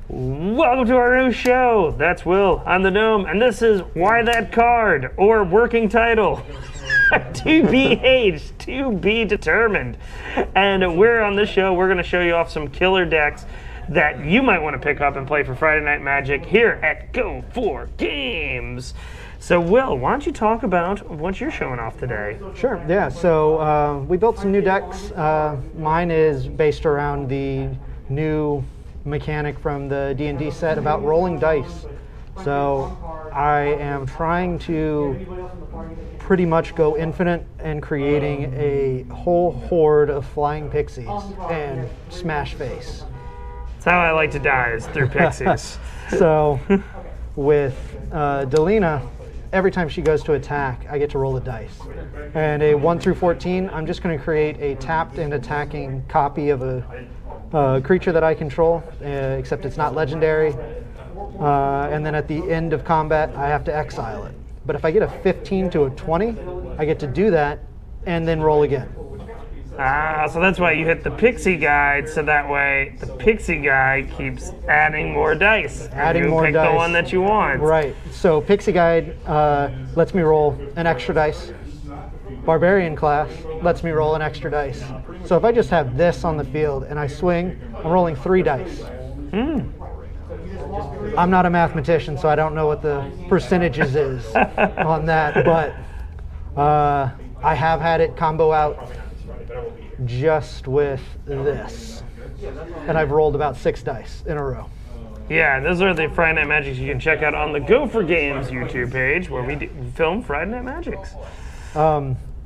Welcome to our new show. That's Will. I'm the Gnome, and this is Why That Card, or working title, To Be Aged, To Be Determined. And we're on this show, we're going to show you off some killer decks that you might want to pick up and play for Friday Night Magic here at Go For Games. So, Will, why don't you talk about what you're showing off today? Sure, yeah. So we built some new decks. Mine is based around the new mechanic from the D&D set about rolling dice. So I am trying to pretty much go infinite and creating a whole horde of flying pixies and smash face. That's how I like to die, is through pixies. So with Delina, every time she goes to attack, I get to roll a dice. And a 1 through 14, I'm just going to create a tapped and attacking copy of a creature that I control, except it's not legendary. And then at the end of combat, I have to exile it. But if I get a 15 to a 20, I get to do that and then roll again. Ah, so that's why you hit the pixie guide, so that way the pixie guide keeps adding more dice. Adding more dice. You pick the one that you want. Right. So pixie guide lets me roll an extra dice. Barbarian class lets me roll an extra dice. So if I just have this on the field and I swing, I'm rolling 3 dice. I'm not a mathematician, so I don't know what the percentages is on that, but I have had it combo out just with this. And I've rolled about 6 dice in a row. Yeah, those are the Friday Night Magics you can check out on the Go For Games YouTube page, where we film Friday Night Magics.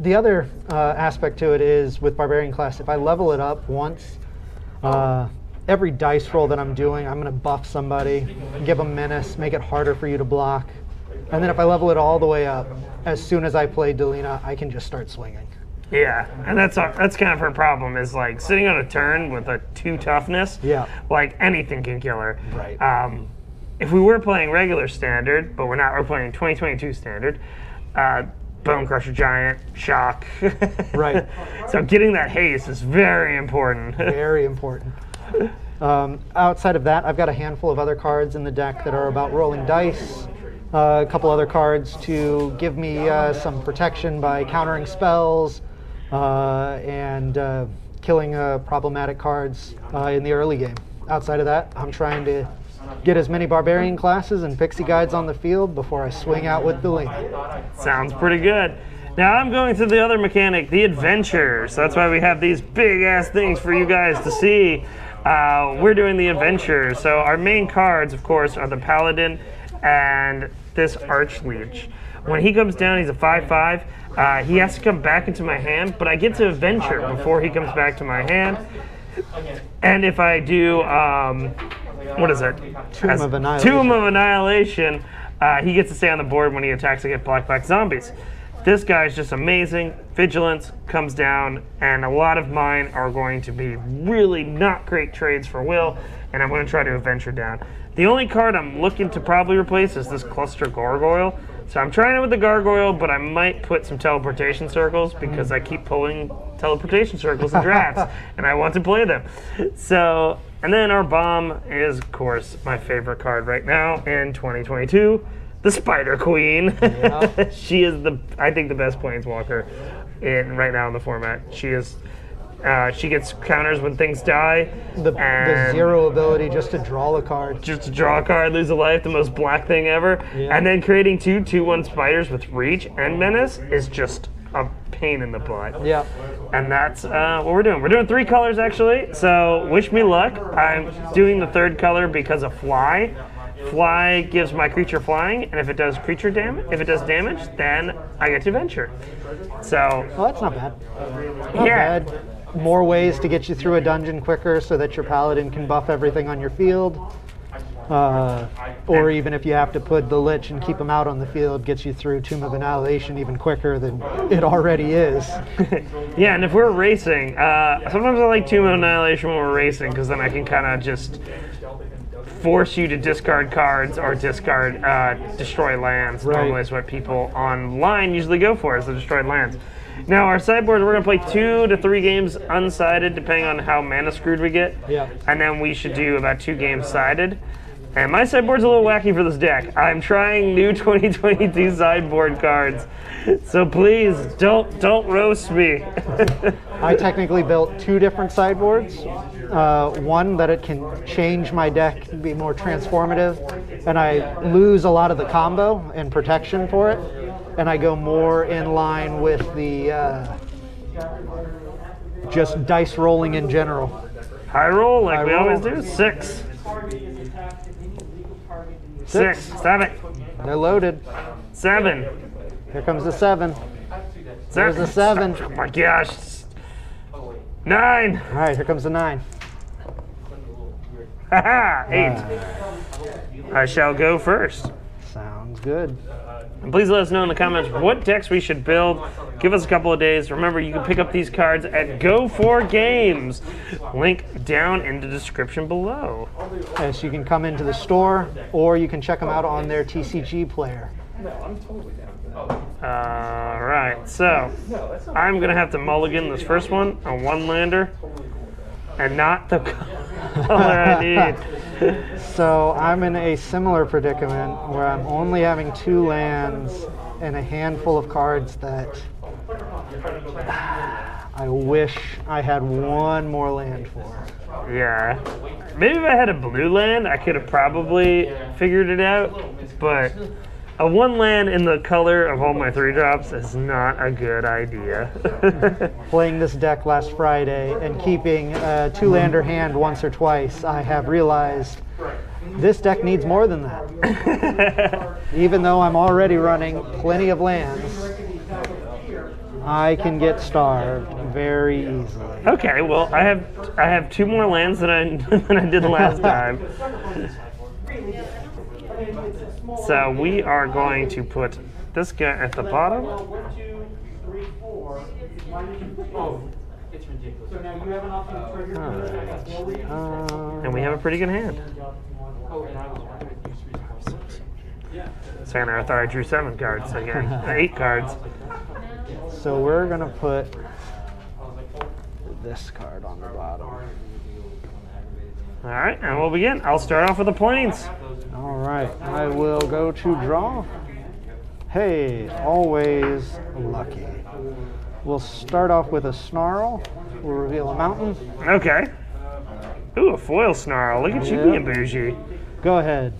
The other aspect to it is with Barbarian class, if I level it up once, every dice roll that I'm doing, I'm going to buff somebody, give them menace, make it harder for you to block. And then if I level it all the way up, as soon as I play Delina, I can just start swinging. Yeah, and that's kind of her problem, is like sitting on a turn with a 2 toughness, yeah, like anything can kill her. Right. If we were playing regular standard, but we're not, we're playing 2022 standard, Bone Crusher Giant, Shock. Right. So getting that haste is very important. Very important. Outside of that, I've got a handful of other cards in the deck that are about rolling dice. A couple other cards to give me some protection by countering spells and killing problematic cards in the early game. Outside of that, I'm trying to get as many Barbarian classes and Pixie Guides on the field before I swing out with Delina. Sounds pretty good. Now I'm going to the other mechanic, the adventure. So that's why we have these big ass things for you guys to see. We're doing the adventure. So our main cards, of course, are the Paladin and this Archleech. When he comes down, he's a 5/5. He has to come back into my hand, but I get to adventure before he comes back to my hand. And if I do, what is it? Tomb of Annihilation. Tomb of Annihilation, he gets to stay on the board when he attacks against black zombies. This guy is just amazing. Vigilance comes down, and a lot of mine are going to be really not great trades for Will, and I'm going to try to adventure down. The only card I'm looking to probably replace is this Cluster Gargoyle. So I'm trying it with the Gargoyle, but I might put some teleportation circles because I keep pulling teleportation circles in drafts, and I want to play them. So, and then our bomb is, of course, my favorite card right now in 2022, the Spider Queen. Yeah. She is I think the best planeswalker right now in the format. She is. She gets counters when things die. The 0 ability just to draw a card. Just to draw a card, lose a life, the most black thing ever. Yeah. And then creating 2 2/1 spiders with reach and menace is just a pain in the butt. Yeah. And that's what we're doing. We're doing 3 colors actually, so wish me luck. I'm doing the 3rd color because of Fly. Fly gives my creature flying, and if it does damage, then I get to venture. So. Well, that's not bad. Not bad. More ways to get you through a dungeon quicker so that your paladin can buff everything on your field. Or even if you have to put the Lich and keep him out on the field, gets you through Tomb of Annihilation even quicker than it already is. Yeah, and if we're racing, sometimes I like Tomb of Annihilation when we're racing, because then I can kind of just force you to discard cards or discard destroy lands. Right. Normally is what people online usually go for, is the destroyed lands. Now our sideboard, we're gonna play 2 to 3 games unsided, depending on how mana screwed we get. Yeah. And then we should do about 2 games sided. And my sideboard's a little wacky for this deck. I'm trying new 2022 sideboard cards, so please don't roast me. I technically built 2 different sideboards. One that it can change my deck, be more transformative, and I lose a lot of the combo and protection for it, and I go more in line with the just dice rolling in general. High roll, like we roll. always do. 6. 6. Stop it. They're loaded. 7. Here comes the 7. There's the 7. Oh my gosh. 9. All right, here comes the 9. Haha. 8. I shall go first. Sounds good. And please let us know in the comments what decks we should build. Give us a couple of days. Remember, you can pick up these cards at Go4Games. Link down in the description below. Yes, you can come into the store, or you can check them out on their TCG player. Alright, so I'm going to have to mulligan this first one, a 1-lander, and not the color I need. So I'm in a similar predicament where I'm only having 2 lands and a handful of cards that I wish I had 1 more land for. Yeah. Maybe if I had a blue land, I could have probably figured it out, but a 1 land in the color of all my 3-drops is not a good idea. Playing this deck last Friday and keeping a 2-lander hand once or twice, I have realized this deck needs more than that. Even though I'm already running plenty of lands, I can get starved very easily. Okay, well, I have 2 more lands than I did last time. So we are going to put this guy at the bottom. And we have a pretty good hand. Santa, I thought I drew 7 cards again. 8 cards. So we're going to put this card on the bottom. All right, and we'll begin. I'll start off with the plains. All right, I will go to draw. Hey, always lucky. We'll start off with a snarl. We'll reveal a mountain. Okay. Ooh, a foil snarl. Look at you being bougie. Go ahead.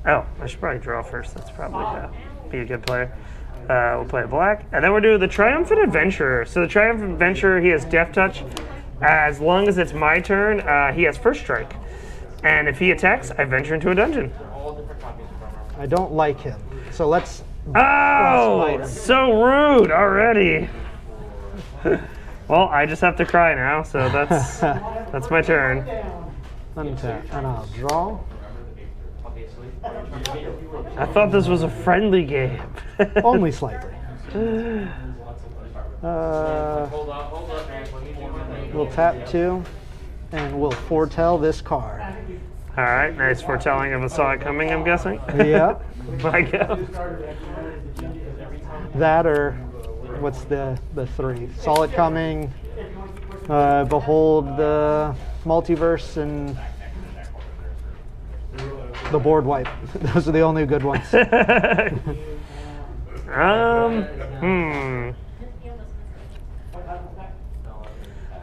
Oh, I should probably draw first. That's probably be a good player. We'll play a black. And then we're doing the Triumphant Adventurer. So the Triumphant Adventurer, he has Death Touch. As long as it's my turn, he has First Strike. And if he attacks, I venture into a dungeon. I don't like him. So let's... Oh, so rude already. Well, I just have to cry now, so that's my turn. Untap, and I'll draw. I thought this was a friendly game. Only slightly. We'll tap 2, and we'll foretell this card. All right, nice foretelling of a saw it coming, I'm guessing. Yep. My go. That or what's the 3? Saw it coming, behold the multiverse, and the board wipe. Those are the only good ones.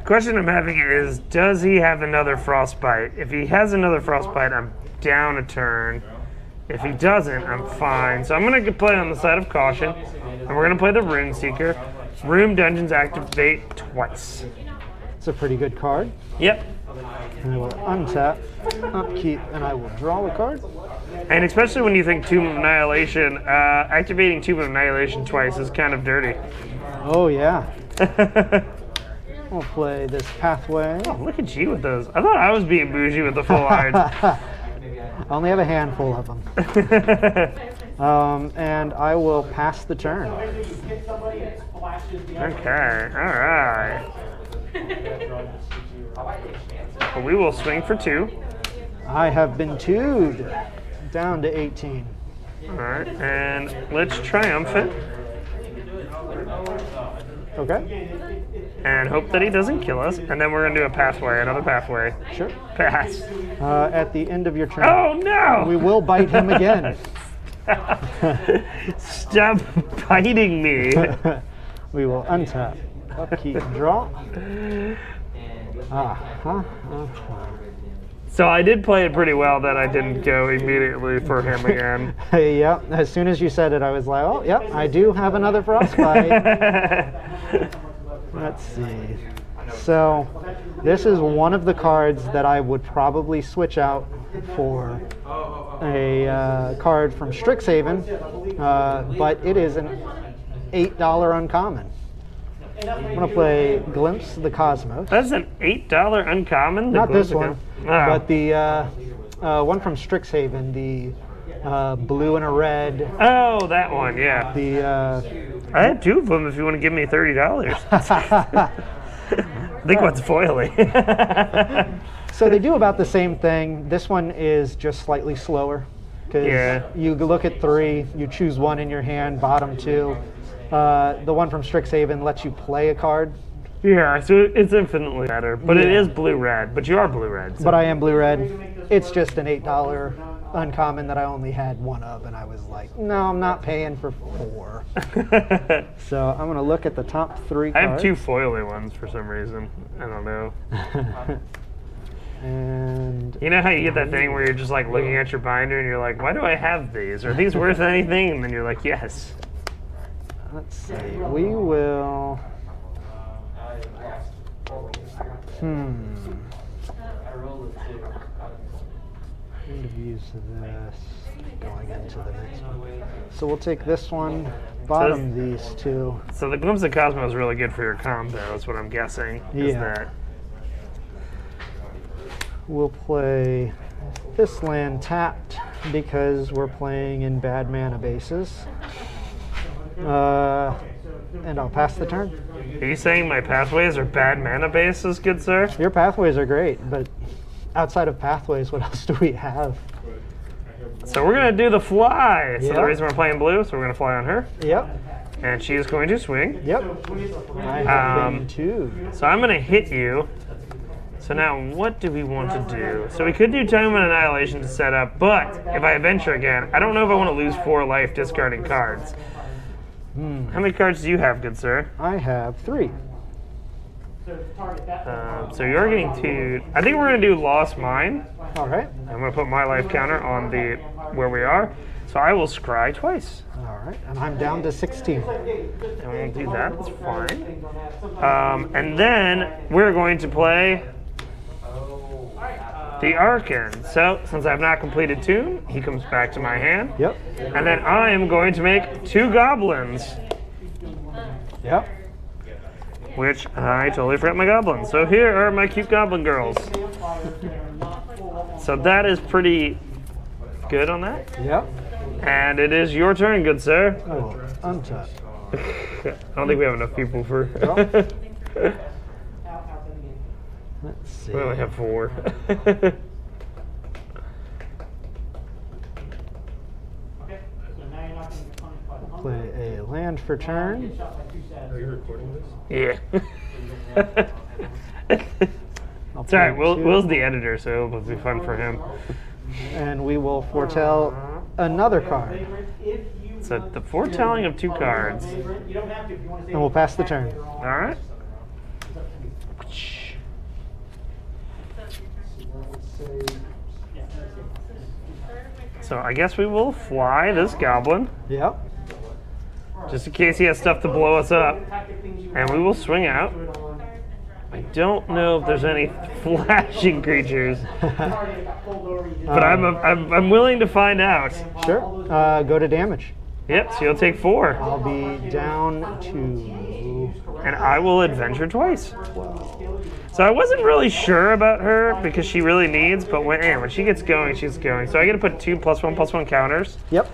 Question I'm having is, does he have another Frostbite? If he has another Frostbite, I'm down a turn. If he doesn't, I'm fine. So I'm going to play on the side of caution, and we're going to play the Rune Seeker. Room dungeons activate twice. It's a pretty good card. Yep. And I will untap, upkeep, and I will draw a card. And especially when you think Tomb of Annihilation, activating Tomb of Annihilation twice is kind of dirty. Oh, yeah. We'll play this pathway. Oh, look at you with those. I thought I was being bougie with the full art. I only have a handful of them. And I will pass the turn. Okay, all right. Well, we will swing for 2. I have been 2'd down to 18. All right, and let's triumphant. Okay. And hope that he doesn't kill us. And then we're going to do a pathway, another pathway. Sure. Pass. At the end of your turn. Oh, no! We will bite him again. Stop biting me. We will untap, upkeep, draw. So I did play it pretty well that I didn't go immediately for him again. Yeah, as soon as you said it, I was like, oh, yep, I do have another frostbite. Let's see. So this is one of the cards that I would probably switch out for a card from Strixhaven, but it is an $8 uncommon. I'm going to play Glimpse of the Cosmos. That's an $8 uncommon? Not this one, Oh. but the one from Strixhaven, the blue and a red. Oh, that one, yeah. I had two of them if you want to give me $30. I think one's foily. So they do about the same thing. This one is just slightly slower. Because you look at 3, you choose 1 in your hand, bottom 2. The one from Strixhaven lets you play a card. Yeah, so it's infinitely better. But it is blue-red. But you are blue-red. So. But I am blue-red. It's just an $8 uncommon that I only had 1 of, and I was like, no, I'm not paying for 4. So I'm going to look at the top 3 cards. I have 2 foily ones for some reason. I don't know. And you know how you get that thing where you're just like looking at your binder and you're like, why do I have these? Are these worth anything? And then you're like, yes. Let's see. We will. End of use of this. Going into the next one. So we'll take this one. Bottom these 2. So the Glimpse of Cosmos is really good for your combo. Is what I'm guessing. Is that. We'll play this land tapped because we're playing in bad mana bases. And I'll pass the turn. Are you saying my pathways are bad mana bases, good sir? Your pathways are great, but outside of pathways, what else do we have? So we're going to do the fly. So Yep. the reason we're playing blue, so we're going to fly on her. Yep. And she's going to swing. Yep. I have been 2. So I'm going to hit you. So now, what do we want to do? So we could do Time of Annihilation to set up, but if I adventure again, I don't know if I want to lose 4 life discarding cards. How many cards do you have, good sir? I have 3. So you're getting 2. I think we're going to do Lost Mine. All right. I'm going to put my life counter on the where we are. So I will scry twice. All right. And I'm down to 16. And we'll do that. That's fine. And then we're going to play the Archon. So, since I've not completed Tune, he comes back to my hand. Yep. And then I am going to make 2 goblins. Yep. Which I totally forgot my goblins. So here are my cute goblin girls. So that is pretty good on that. Yep. And it is your turn, good sir. Oh, untap. I don't think we have enough people for... Let's see. We only have 4. Play a land for turn. Are you recording this? Yeah. I'll It's alright, play 2. Will's the editor, so it'll be fun for him. And we will foretell another card. So the foretelling of 2 cards. And we'll pass the turn. Alright. So I guess we will fly this goblin, Yep. just in case he has stuff to blow us up. And we will swing out. I don't know if there's any flashing creatures, but I'm willing to find out. Sure. Go to damage. Yep, so you'll take 4. I'll be down to... And I will adventure twice. So I wasn't really sure about her because she really needs, but when she gets going, she's going. So I get to put 2 +1/+1 counters. Yep.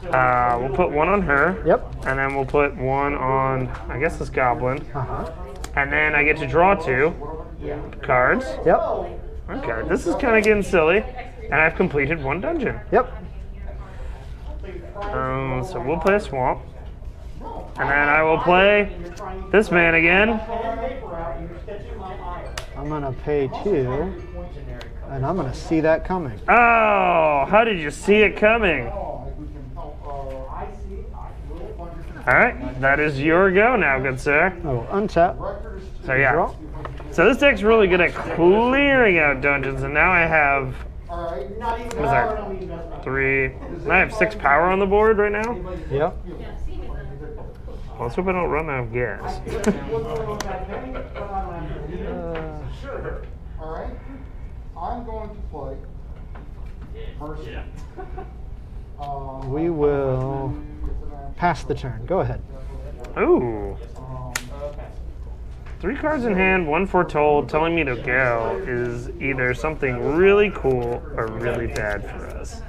We'll put 1 on her. Yep. And then we'll put 1 on, I guess, this goblin. Uh-huh. And then I get to draw 2 cards. Yep. Okay, this is kind of getting silly. And I've completed 1 dungeon. Yep. So we'll play a swamp. And then I will play this man again. I'm gonna pay 2, and I'm gonna see that coming. Oh, how did you see it coming? All right, that is your go now, good sir. Oh, untap. So yeah, Draw. so this deck's really good at clearing out dungeons, and now I have, what is that, 3, I have 6 power on the board right now. Yep. Well, let's hope I don't run out of gas. Sure. All right. I'm going to play Mercy. We will pass the turn. Go ahead. Ooh. 3 cards in hand, 1 foretold, telling me to go is either something really cool or really bad for us.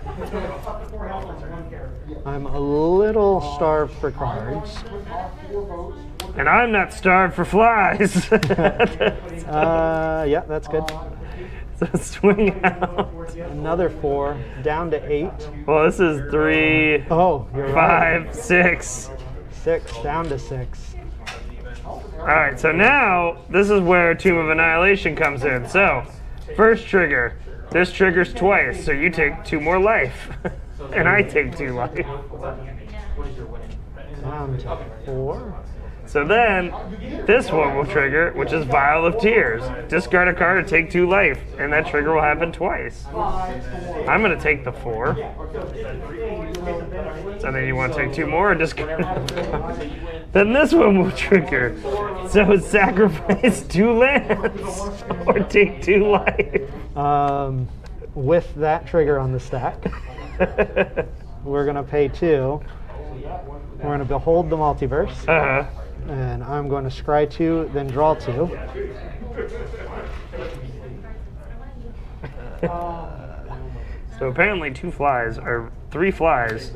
I'm a little starved for cards. And I'm not starved for flies. Yeah, that's good. So swing out. Another 4, down to 8. Well, this is 3, Oh, you're right. 5, 6. 6, down to 6. All right, so now this is where Tomb of Annihilation comes in. So, first trigger. This triggers twice, so you take 2 more life. And I take 2 life. Down to 4. So then, this one will trigger, which is Vial of Tears. Discard a card to take 2 life, and that trigger will happen twice. I'm going to take the 4. So then you want to take 2 more and discard a card. Then this one will trigger. So sacrifice 2 lands, or take 2 life. With that trigger on the stack, we're going to pay 2. We're going to behold the multiverse. Uh-huh. And I'm going to scry 2, then draw 2. So apparently 2 flies, or 3 flies,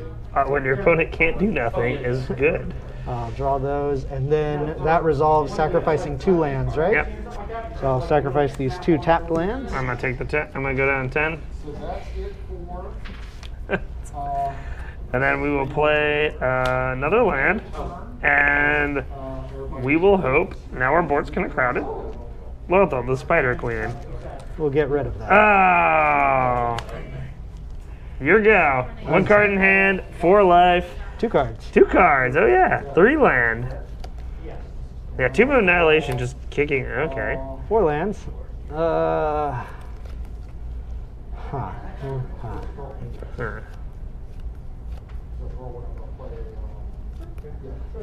when your opponent can't do nothing is good. I'll draw those, and then that resolves sacrificing 2 lands, right? Yep. So I'll sacrifice these 2 tapped lands. I'm gonna take the 10. I'm gonna go down to 10. And then we will play another land, and we will hope. Now our board's kind of crowded. Well, though, the Spider Queen. We'll get rid of that. Oh, your go. 1 card in hand, 4 life. 2 cards. 2 cards. Oh yeah, 3 land. Yeah, Tomb of Annihilation just kicking. Okay. 4 lands. Huh.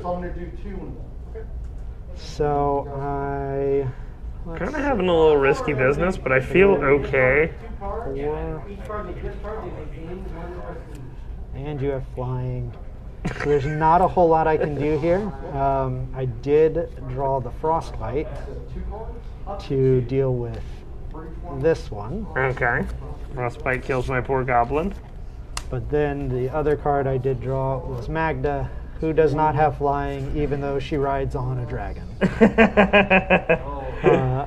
So I'm going to do 2 in one. So I. Kind of having a little risky business, but I feel okay. 4. And you have flying. So there's not a whole lot I can do here. I did draw the Frostbite to deal with this one. Okay. Frostbite kills my poor goblin. But then the other card I did draw was Magda, who does not have flying, even though she rides on a dragon.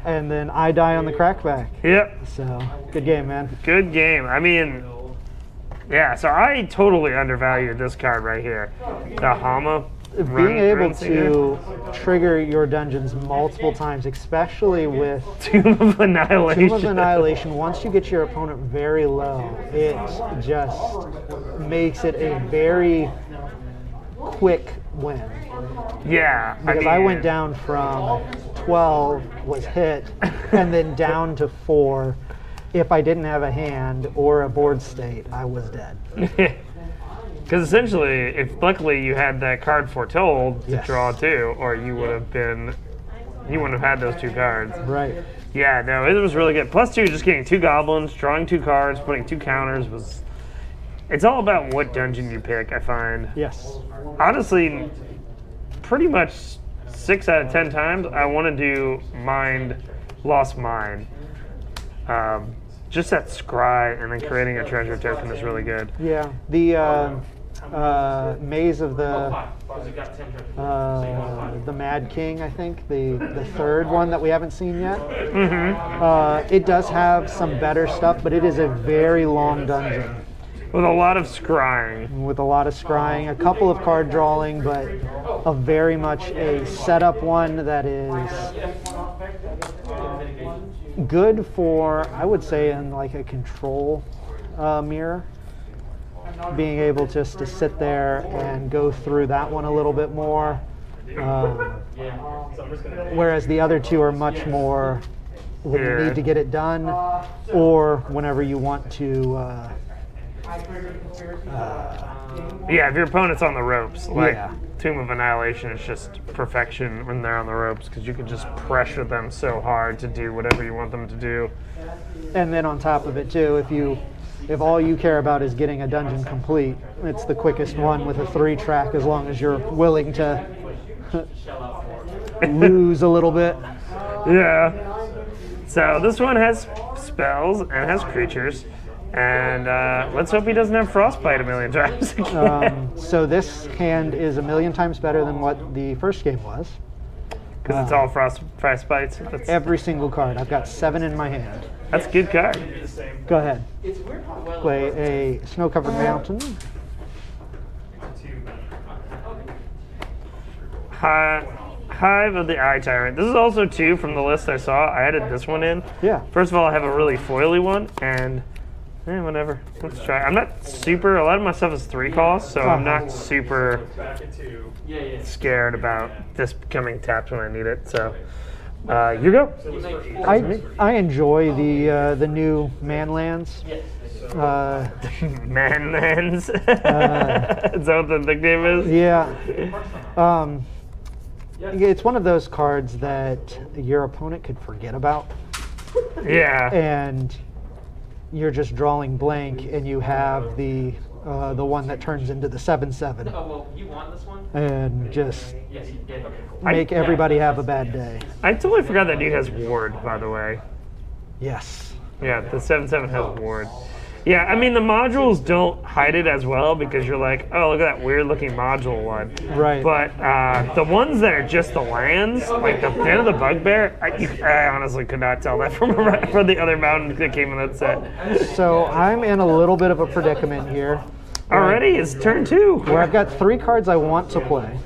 And then I die on the crackback. Yep. So, good game, man. Good game. I mean, yeah, so I totally undervalued this card right here. The Hama. Being able to trigger your dungeons multiple times, especially with Tomb of Annihilation. Tomb of Annihilation, once you get your opponent very low, it just makes it a very quick win. Yeah. Because I went down from 12 was hit, and then down to 4. If I didn't have a hand or a board state, I was dead. Because essentially, if luckily you had that card foretold to Yes. draw 2, or you would have been, you wouldn't have had those 2 cards. Right. Yeah, no, it was really good. Plus 2, just getting 2 goblins, drawing 2 cards, putting 2 counters was. It's all about what dungeon you pick, I find. Yes. Honestly, pretty much 6 out of 10 times, I want to do Mind, Lost Mine. Just that scry and then creating a treasure token is really good. Yeah. The Maze of the Mad King, I think, the third one that we haven't seen yet. Mm-hmm. It does have some better stuff, but it is a very long dungeon. With a lot of scrying. with a lot of scrying, a couple of card drawing, but a very much a setup one that is good for, I would say, in like a control mirror. Being able just to sit there and go through that one a little bit more. Whereas the other two are much more when you need to get it done, or whenever you want to. Yeah, if your opponent's on the ropes, like Yeah. Tomb of Annihilation is just perfection when they're on the ropes because you can just pressure them so hard to do whatever you want them to do. And then on top of it too, if all you care about is getting a dungeon complete, it's the quickest one with a 3-track as long as you're willing to lose a little bit. Yeah. So this one has spells and has creatures. And let's hope he doesn't have frostbite a million times again. So this hand is a million times better than what the first game was. Because it's all frostbites. Every single card. I've got 7 in my hand. That's a good card. Go ahead. Play a snow-covered mountain. Hive of the Eye Tyrant. This is also 2 from the list I saw. I added this one in. Yeah. First of all, I have a really foily one, and whatever. Let's try. I'm not super. A lot of my stuff is 3 costs, so I'm not super scared about this becoming tapped when I need it. So, you go. I enjoy the new Manlands. Manlands. Is that what the nickname is? Yeah. It's one of those cards that your opponent could forget about. Yeah. And you're just drawing blank, and you have the one that turns into the 7/7. Oh, well, you want this one? And just Yes, you did. make everybody have a bad day. I totally forgot that dude has ward, by the way. Yes. Yeah, the 7/7 has ward. Yeah, I mean, the modules don't hide it as well because you're like, oh, look at that weird-looking module one. Right. But the ones that are just the lands, like the Den of the Bugbear, I honestly could not tell that from the other mountain that came in that set. So I'm in a little bit of a predicament here. Already, it's turn 2. Where I've got 3 cards I want to play,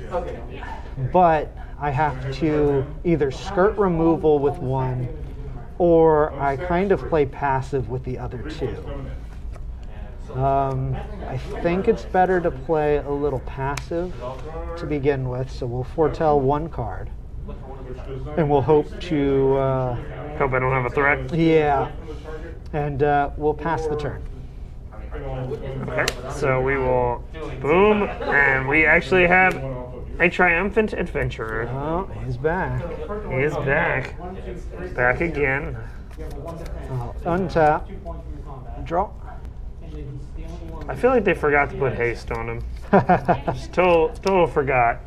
but I have to either skirt removal with one, or I kind of play passive with the other 2. I think it's better to play a little passive to begin with, so we'll foretell 1 card, and we'll hope to, Hope I don't have a threat. yeah, and we'll pass the turn. Okay, so we will boom, and we actually have a triumphant adventurer. Oh, he's back. He is back. Back again. I'll untap, draw. I feel like they forgot to put haste on him. Just total forgot.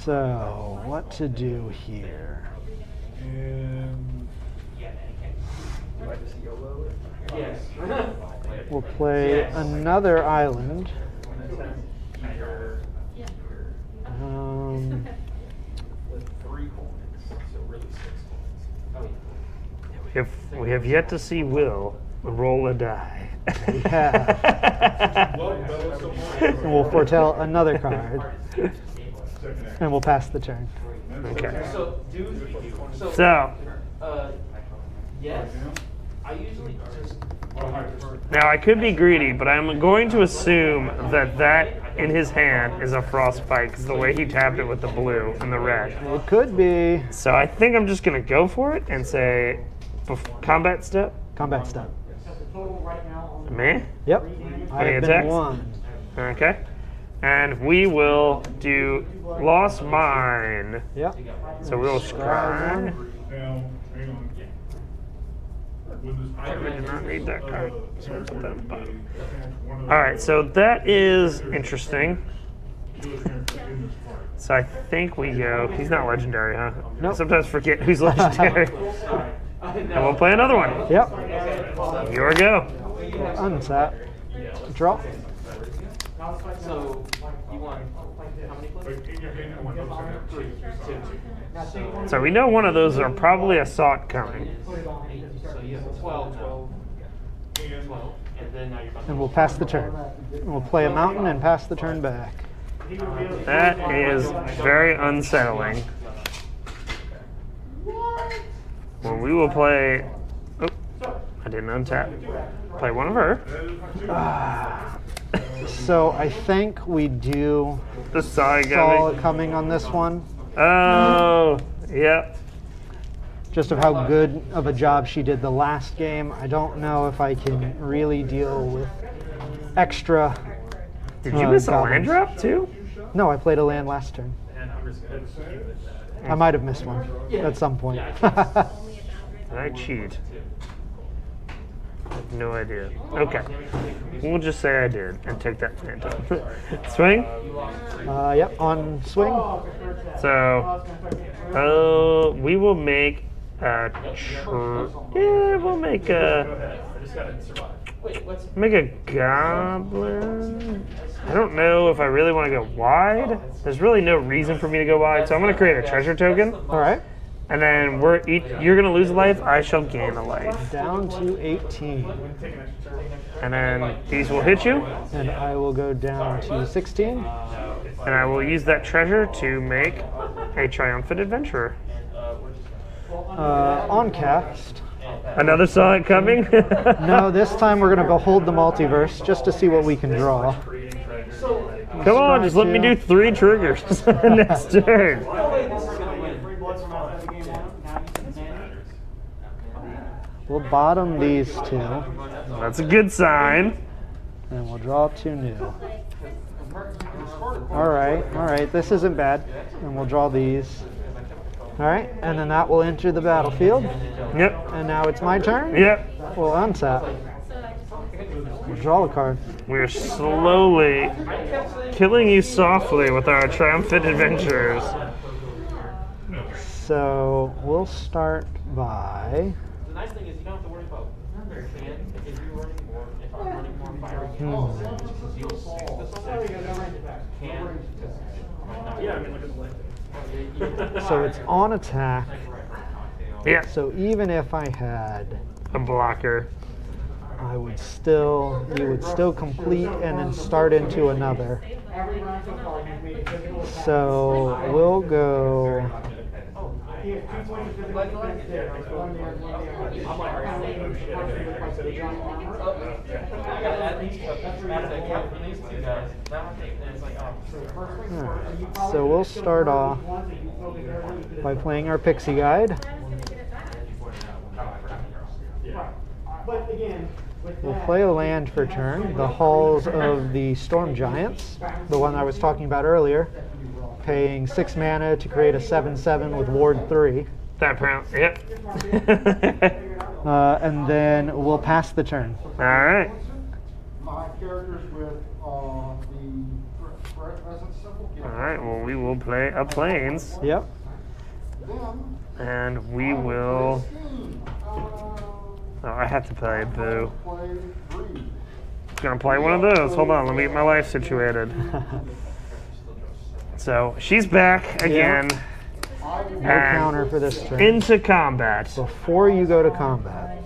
So, what to do here? Yes. We'll play another island. We have yet to see Will roll a die. We have. And we'll foretell another card. And we'll pass the turn. Okay. So, So, yes. I usually just. now I could be greedy, but I'm going to assume that in his hand is a frostbite because the way he tapped it with the blue and the red. It could be So I think I'm just going to go for it and say combat step. combat step. Me? Yep. I Any have been attacks? 1. Okay. And we will do Lost Mine. Yep. So we'll scry. I did not need that card. So we'll put that at the bottom. Alright, so that is interesting. So I think we go. He's not legendary, huh? Nope. I sometimes forget who's legendary. And we'll play another one. Yep. Here we go. Untap. Draw. So, you want. How many plays? Two. So we know one of those are probably a Sot coming. So you have 12. 12. And then now you're about to And we'll pass the turn. We'll play a mountain and pass the turn back. That is very unsettling. Well, we will play. Oh, I didn't untap. Play one of her. So I think we do The side saw guy. it coming on this one. Oh, yep. Just of how good of a job she did the last game. I don't know if I can really deal with extra. Did you miss a land goblins. drop too? No, I played a land last turn. I might have missed one at some point. Did I cheat? I have no idea. Okay. We'll just say I did and take that land drop. Swing? Yep, on swing. So, we will make a. We'll make a. Make a goblin. I don't know if I really want to go wide. There's really no reason for me to go wide, so I'm going to create a treasure token, All right. and then you're going to lose a life. I shall gain a life, Down to 18. and then these will hit you, And I will go down to 16. and I will use that treasure to make a triumphant adventurer. On cast. Another saw it coming. No, this time we're going to behold the multiverse just to see what we can draw. Come on, just let me do 3 triggers next turn. We'll bottom these two, That's a good sign. and we'll draw 2 new. All right, this isn't bad. And we'll draw these. All right, and then that will enter the battlefield. Yep. And now it's my turn. Yep. We'll untap. We'll draw a card. We're slowly killing you softly with our triumphant adventures. So we'll start by. The nice thing is you don't have to worry about if you're running more, if I'm running more fire because you'll six this one. Yeah, I mean, look at the left. So it's on attack. Yeah. So even if I had, A blocker. you would still complete and then start into another. So we'll go. So we'll start off by playing our pixie guide. We'll play a land for turn, the Halls of the Storm Giants, the one I was talking about earlier, paying 6 mana to create a 7/7 with Ward 3. That round. Yep. And then we'll pass the turn. All right. My characters with the present simple gift. All right. Well, we will play a plains, Yep. Then, and we will. Oh, I have to play Boo. play Breed. Gonna play one of those. Hold on. Let me get my life situated. So she's back again. No And counter for this turn. into combat. Before you go to combat,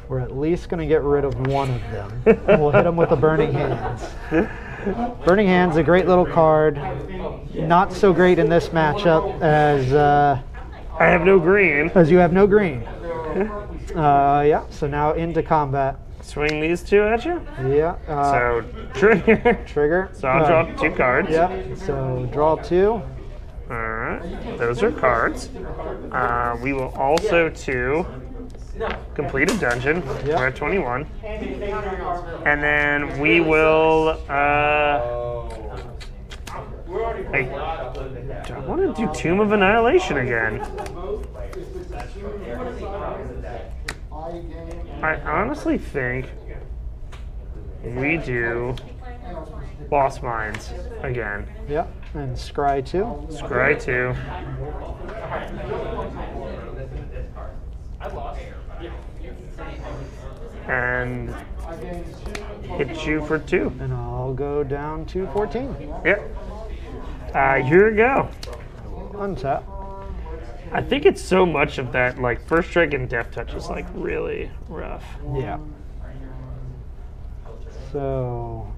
we're at least going to get rid of one of them. We'll hit them with a Burning Hands. Burning Hands, a great little card. Not so great in this matchup as I have no green. you have no green. Yeah, so now into combat. Swing these 2 at you. Yeah. So trigger. Trigger. So I'll draw 2 cards. Yep. So draw 2. All right. Those are cards. We will also complete a dungeon. Yep. We're at 21. And then we will. I want to do Tomb of Annihilation again. I honestly think we do Lost Mines again. Yep. And scry 2. Scry 2. And hit you for 2. And I'll go down to 14. Yep. Here we go. Untap. I think it's so much of that, like, first strike and death touch is, like, really rough. Yeah. So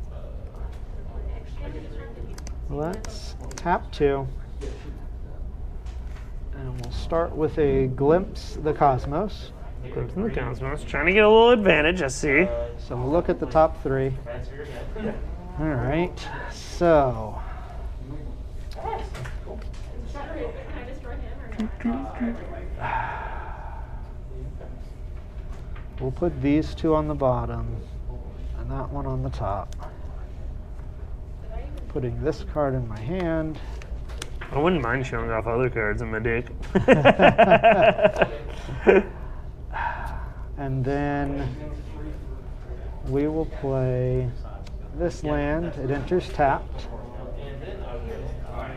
let's tap 2. And we'll start with a Glimpse the Cosmos. Glimpse in the Cosmos. Trying to get a little advantage, I see. So we'll look at the top 3. All right. So we'll put these 2 on the bottom and that one on the top. Putting this card in my hand. I wouldn't mind showing off other cards in my deck. And then we will play this land. It enters tapped.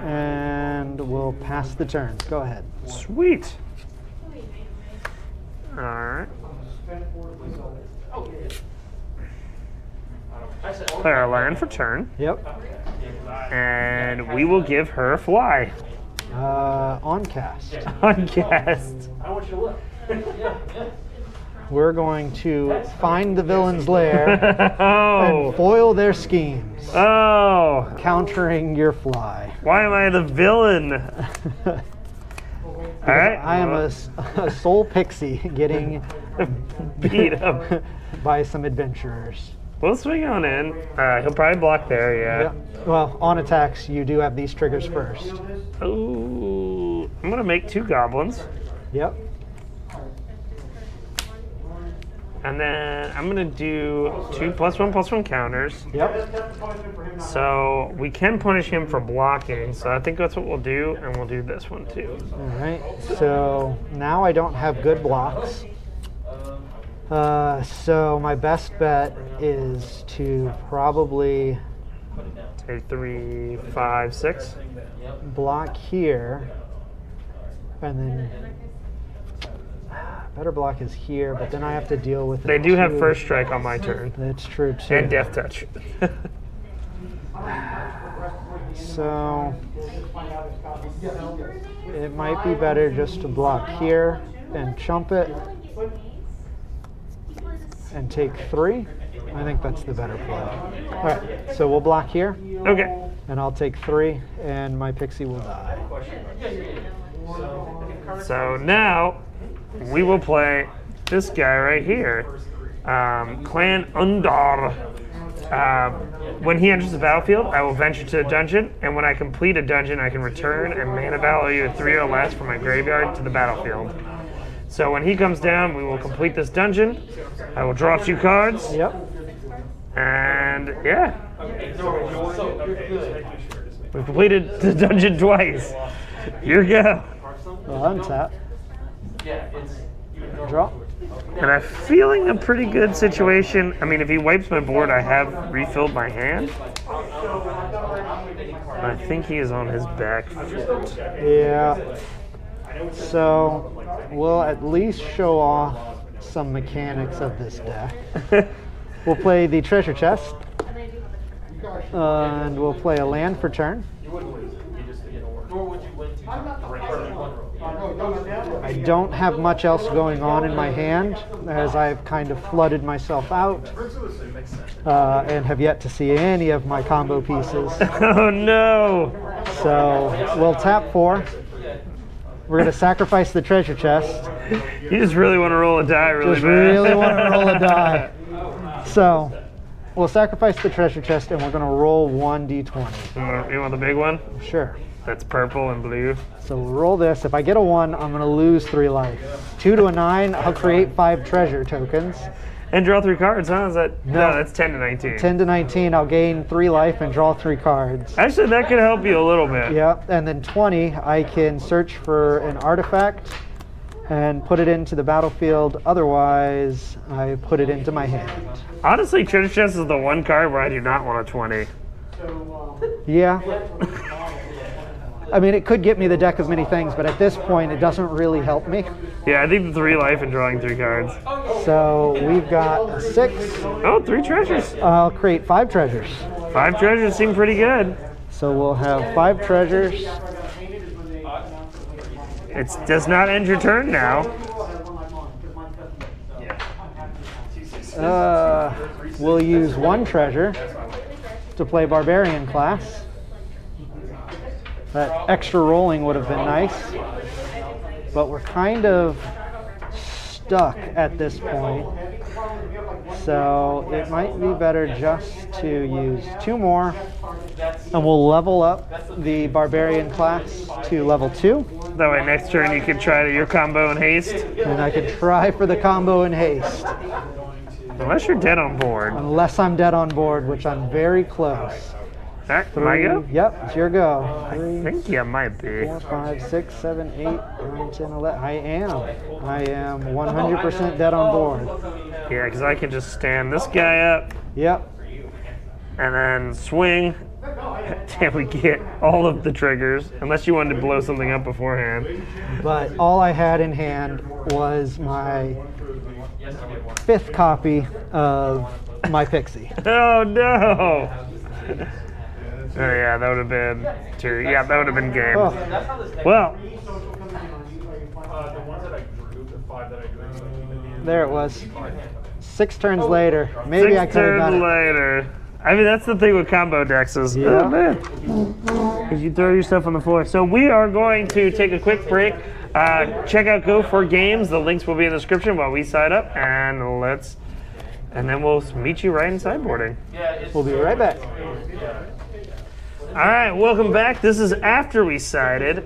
And we'll pass the turns. Go ahead. Sweet. All right. Play our land for turn. Yep. And we will give her fly. On cast. On cast. I want you to look. We're going to find the villain's lair Oh. and foil their schemes, Oh. countering your fly. Why am I the villain? All right. I am a soul pixie getting beat up. by some adventurers. We'll swing on in. He'll probably block there, yeah. Yeah. Well, on attacks, you do have these triggers first. Ooh. I'm going to make 2 goblins. Yep. And then I'm going to do 2 +1/+1 counters. Yep. So we can punish him for blocking. So I think that's what we'll do. And we'll do this one too. All right. So now I don't have good blocks. So my best bet is to probably Take 3, 5, 6. block here, and then better block is here, but then I have to deal with it. They do have too. first strike on my turn. That's true too. And death touch. So it might be better just to block here and chump it and take 3. I think that's the better play. All right, so we'll block here, Okay. and I'll take 3, and my pixie will die. So now we will play this guy right here. Clan Undar. When he enters the battlefield, I will venture to a dungeon, and when I complete a dungeon, I can return and mana value 3 or less from my graveyard to the battlefield. So when he comes down, we will complete this dungeon. I will draw 2 cards. Yep. And yeah, we've completed the dungeon twice. Here we go. Well, untap. Draw. And I'm feeling a pretty good situation. I mean, if he wipes my board, I have refilled my hand. I think he is on his back foot. Yeah. So we'll at least show off some mechanics of this deck. We'll play the treasure chest, and we'll play a land for turn. I don't have much else going on in my hand, as I've kind of flooded myself out, and have yet to see any of my combo pieces. Oh no! So we'll tap 4. We're going to sacrifice the treasure chest. You just really want to roll a die really Just bad. really want to roll a die. So we'll sacrifice the treasure chest, and we're going to roll 1d20. You want the big one? Sure. That's purple and blue. So we'll roll this. If I get a 1, I'm going to lose 3 life. 2 to a 9, I'll create 5 treasure tokens. And draw 3 cards, huh? Is that No. that's 10 to 19. 10 to 19, I'll gain 3 life and draw 3 cards. Actually, that could help you a little bit. Yeah, and then 20, I can search for an artifact and put it into the battlefield. Otherwise, I put it into my hand. Honestly, treasure chest is the one card where I do not want a 20. Yeah. I mean, it could get me the deck of many things, but at this point, it doesn't really help me. Yeah, I think the 3 life and drawing 3 cards. So we've got a 6. Oh, 3 treasures. I'll create 5 treasures. 5 treasures seem pretty good. So we'll have 5 treasures. It does not end your turn now. We'll use 1 treasure to play Barbarian class. That extra rolling would have been nice, but we're kind of stuck at this point. So it might be better just to use 2 more, and we'll level up the Barbarian class to level 2. That way next turn you can try your combo in haste. And I could try for the combo in haste. Unless you're dead on board. Unless I'm dead on board, which I'm very close. That, my go? Yep, it's your go. I think you might be. 4, 5, 6, 7, 8, 9, 10, 11. I am 100% dead on board. Yeah, because I can just stand this guy up Yep. and then swing. And we get all of the triggers, unless you wanted to blow something up beforehand. But all I had in hand was my 5th copy of my Pixie. Oh no! Oh yeah, that would have been 2. Yeah, that would have been game. Oh, Well, The ones that I drew, the 5 that I drew. there it was. 6 turns later. Maybe 6 I could have got turns it. later. I mean, that's the thing with combo decks is, Yeah. oh man, because you throw your stuff on the floor. So we are going to take a quick break. Check out Go for Games. The links will be in the description while we sign up, and then we'll meet you right in sideboarding. We'll be right back. All right, welcome back. This is after we sided.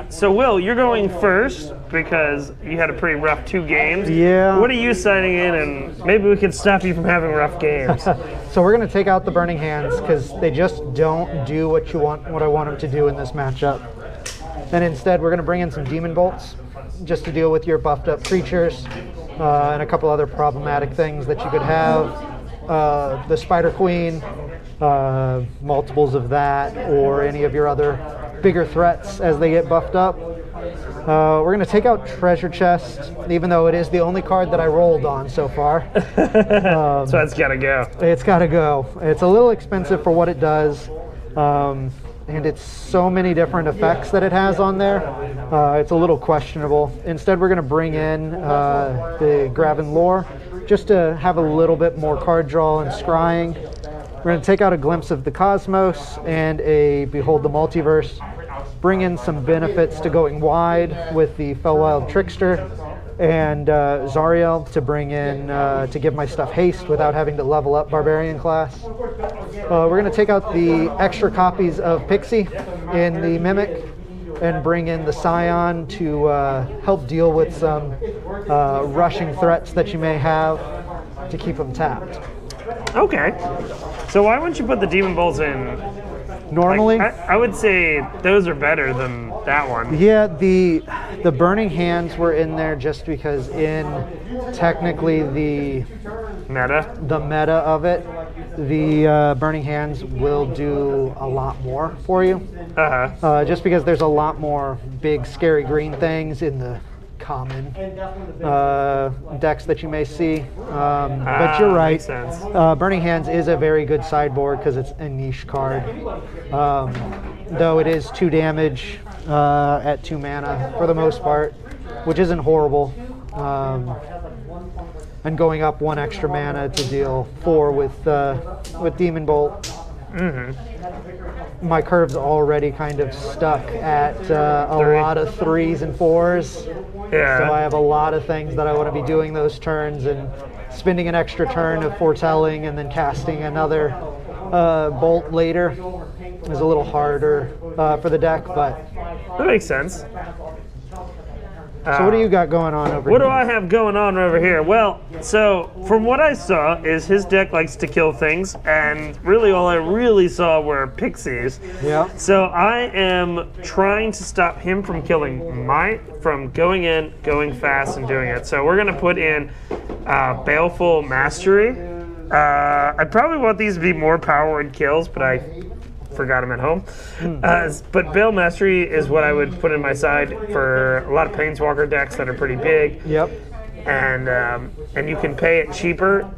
So Will, you're going first because you had a pretty rough 2 games. Yeah. What are you siding in, and maybe we can stop you from having rough games. So we're going to take out the Burning Hands because they just don't do what I want them to do in this matchup. And instead, we're going to bring in some Demon Bolts just to deal with your buffed up creatures and a couple other problematic things that you could have. The Spider Queen, multiples of that, or any of your other bigger threats as they get buffed up. We're going to take out Treasure Chest, even though it is the only card that I rolled on so far. So it's got to go. It's got to go. It's a little expensive for what it does, and it's so many different effects that it has on there. It's a little questionable. Instead, we're going to bring in the Graven Lore, just to have a little bit more card draw and scrying. We're going to take out a Glimpse of the Cosmos and a Behold the Multiverse. Bring in some benefits to going wide with the Fellwild Trickster and Zariel to bring in to give my stuff haste without having to level up Barbarian class. We're going to take out the extra copies of Pixie in the Mimic and bring in the Scion to help deal with some rushing threats that you may have to keep them tapped. Okay. So why wouldn't you put the Demon Bolts in? Normally, Like, I would say those are better than that one. yeah, the Burning Hands were in there just because in technically the meta of it, the Burning Hands will do a lot more for you. Just because there's a lot more big scary green things in the common decks that you may see. But you're right. Makes sense. Burning Hands is a very good sideboard because it's a niche card. Though it is 2 damage at 2 mana for the most part, which isn't horrible. And going up 1 extra mana to deal 4 with Demon Bolt. My curve's already kind of stuck at a lot of 3s and 4s. Yeah. So I have a lot of things that I want to be doing those turns, and spending an extra turn of foretelling and then casting another bolt later is a little harder for the deck, but That makes sense. so what do you got going on over What here? do I have going on over here? Well, so from what I saw is his deck likes to kill things, and really all I really saw were pixies. Yeah. So I am trying to stop him from killing from going in, going fast, and doing it. So we're gonna put in Baleful Mastery. I probably want these to be more power and kills, but I forgot him at home. But Bale Mastery is what I would put in my side for a lot of Planeswalker decks that are pretty big. Yep. And you can pay it cheaper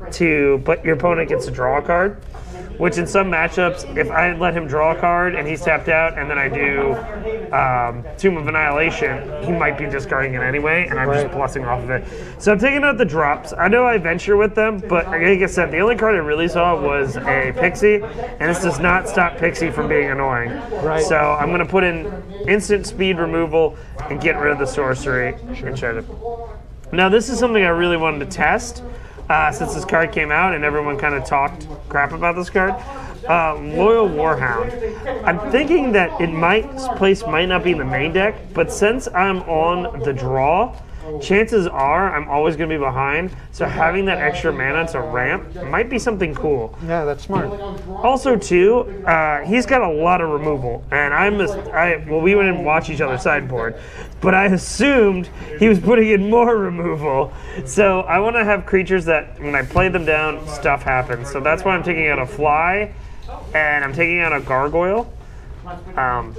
but your opponent gets to draw a card. Which in some matchups, if I let him draw a card and he's tapped out, and then I do Tomb of Annihilation, he might be discarding it anyway, and I'm just bluffing off of it. So I'm taking out the drops. I know I venture with them, but like I said, the only card I really saw was a Pixie, and this does not stop Pixie from being annoying. Right. So I'm going to put in instant speed removal and get rid of the sorcery and shred it. Now this is something I really wanted to test. Since this card came out and everyone kind of talked crap about this card. Loyal Warhound. I'm thinking that place might not be in the main deck, but since I'm on the draw, chances are I'm always going to be behind, so having that extra mana to ramp might be something cool. Yeah, that's smart. Also, too, he's got a lot of removal, and we wouldn't watch each other's sideboard, but I assumed he was putting in more removal. So I want to have creatures that, when I play them down, stuff happens. So that's why I'm taking out a Fly, and I'm taking out a Gargoyle.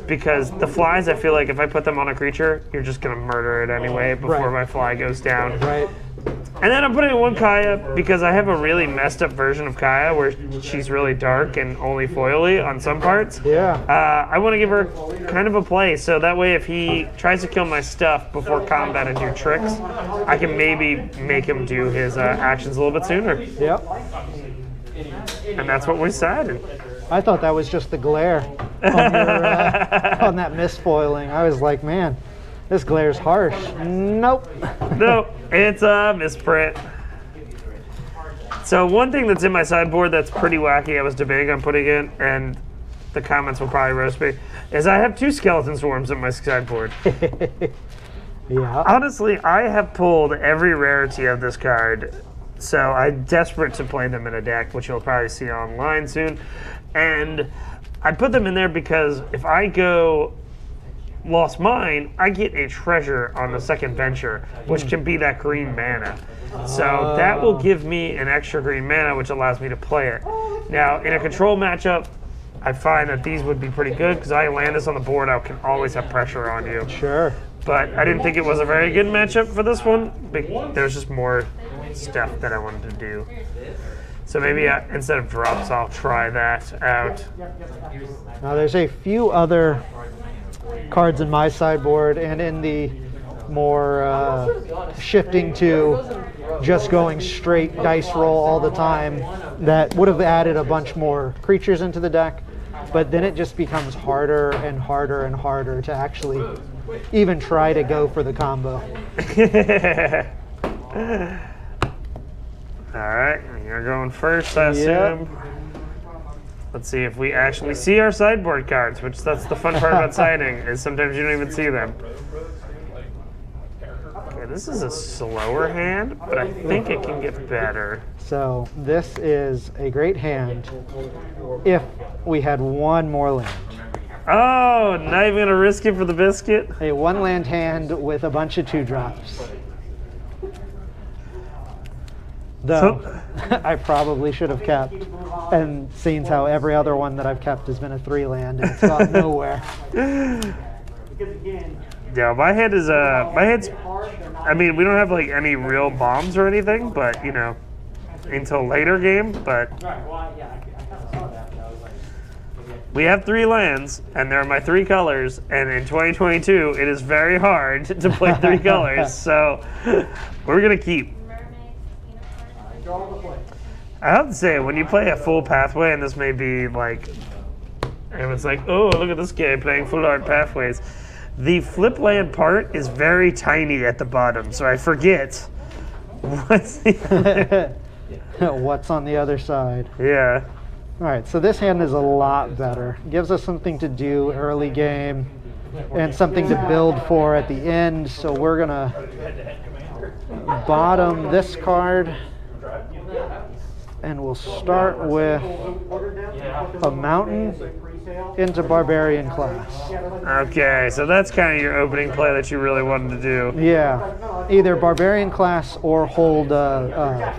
Because the flies, I feel like if I put them on a creature, you're just going to murder it anyway before my fly goes down. Right. And then I'm putting in one Kaya because I have a really messed up version of Kaya where she's really dark and only foily on some parts. Yeah. I want to give her kind of a play, so that way if he tries to kill my stuff before combat and do tricks, I can maybe make him do his actions a little bit sooner. Yep. And that's what we decided. I thought that was just the glare on, on that misfoiling. I was like, man, this glare's harsh. Nope. No, it's a misprint. So one thing that's in my sideboard that's pretty wacky, I was debating on putting in, and the comments will probably roast me, is I have 2 Skeleton Swarms in my sideboard. Yeah. Honestly, I have pulled every rarity of this card, so I'm desperate to play them in a deck, which you'll probably see online soon. And I put them in there because if I go Lost Mine, I get a treasure on the second venture, which can be that green mana. So that will give me an extra green mana, which allows me to play it. Now, in a control matchup, I find that these would be pretty good because I land this on the board, I can always have pressure on you. Sure. But I didn't think it was a very good matchup for this one. There's just more stuff that I wanted to do. So maybe instead of drops, I'll try that out. Now there's a few other cards in my sideboard, and in the more shifting to just going straight dice roll all the time, that would have added a bunch more creatures into the deck, but then it just becomes harder and harder and harder to actually even try to go for the combo. All right, you're going first, I assume. Let's see if we actually see our sideboard cards, which that's the fun part about siding, is sometimes you don't even see them. Okay, this is a slower hand, but I think it can get better. So this is a great hand if we had one more land. Oh, not even gonna risk it for the biscuit? A 1-land hand with a bunch of 2-drops. Though, I probably should have kept, and seeing how every other one that I've kept has been a 3-land and it's gone nowhere. Yeah, my hand is I mean, we don't have like any real bombs or anything, but you know, until later game, but we have 3 lands, and they're my 3 colors, and in 2022, it is very hard to play 3 colors, so we're gonna keep. I have to say, when you play a full pathway, and this may be like, and it's like, oh, look at this guy playing full art pathways. The flip land part is very tiny at the bottom, so I forget what's What's on the other side. Yeah. All right, so this hand is a lot better. Gives us something to do early game and something to build for at the end. So we're gonna bottom this card, and we'll start with a mountain into Barbarian class. Okay, so that's kind of your opening play that you really wanted to do. Yeah, either Barbarian class or hold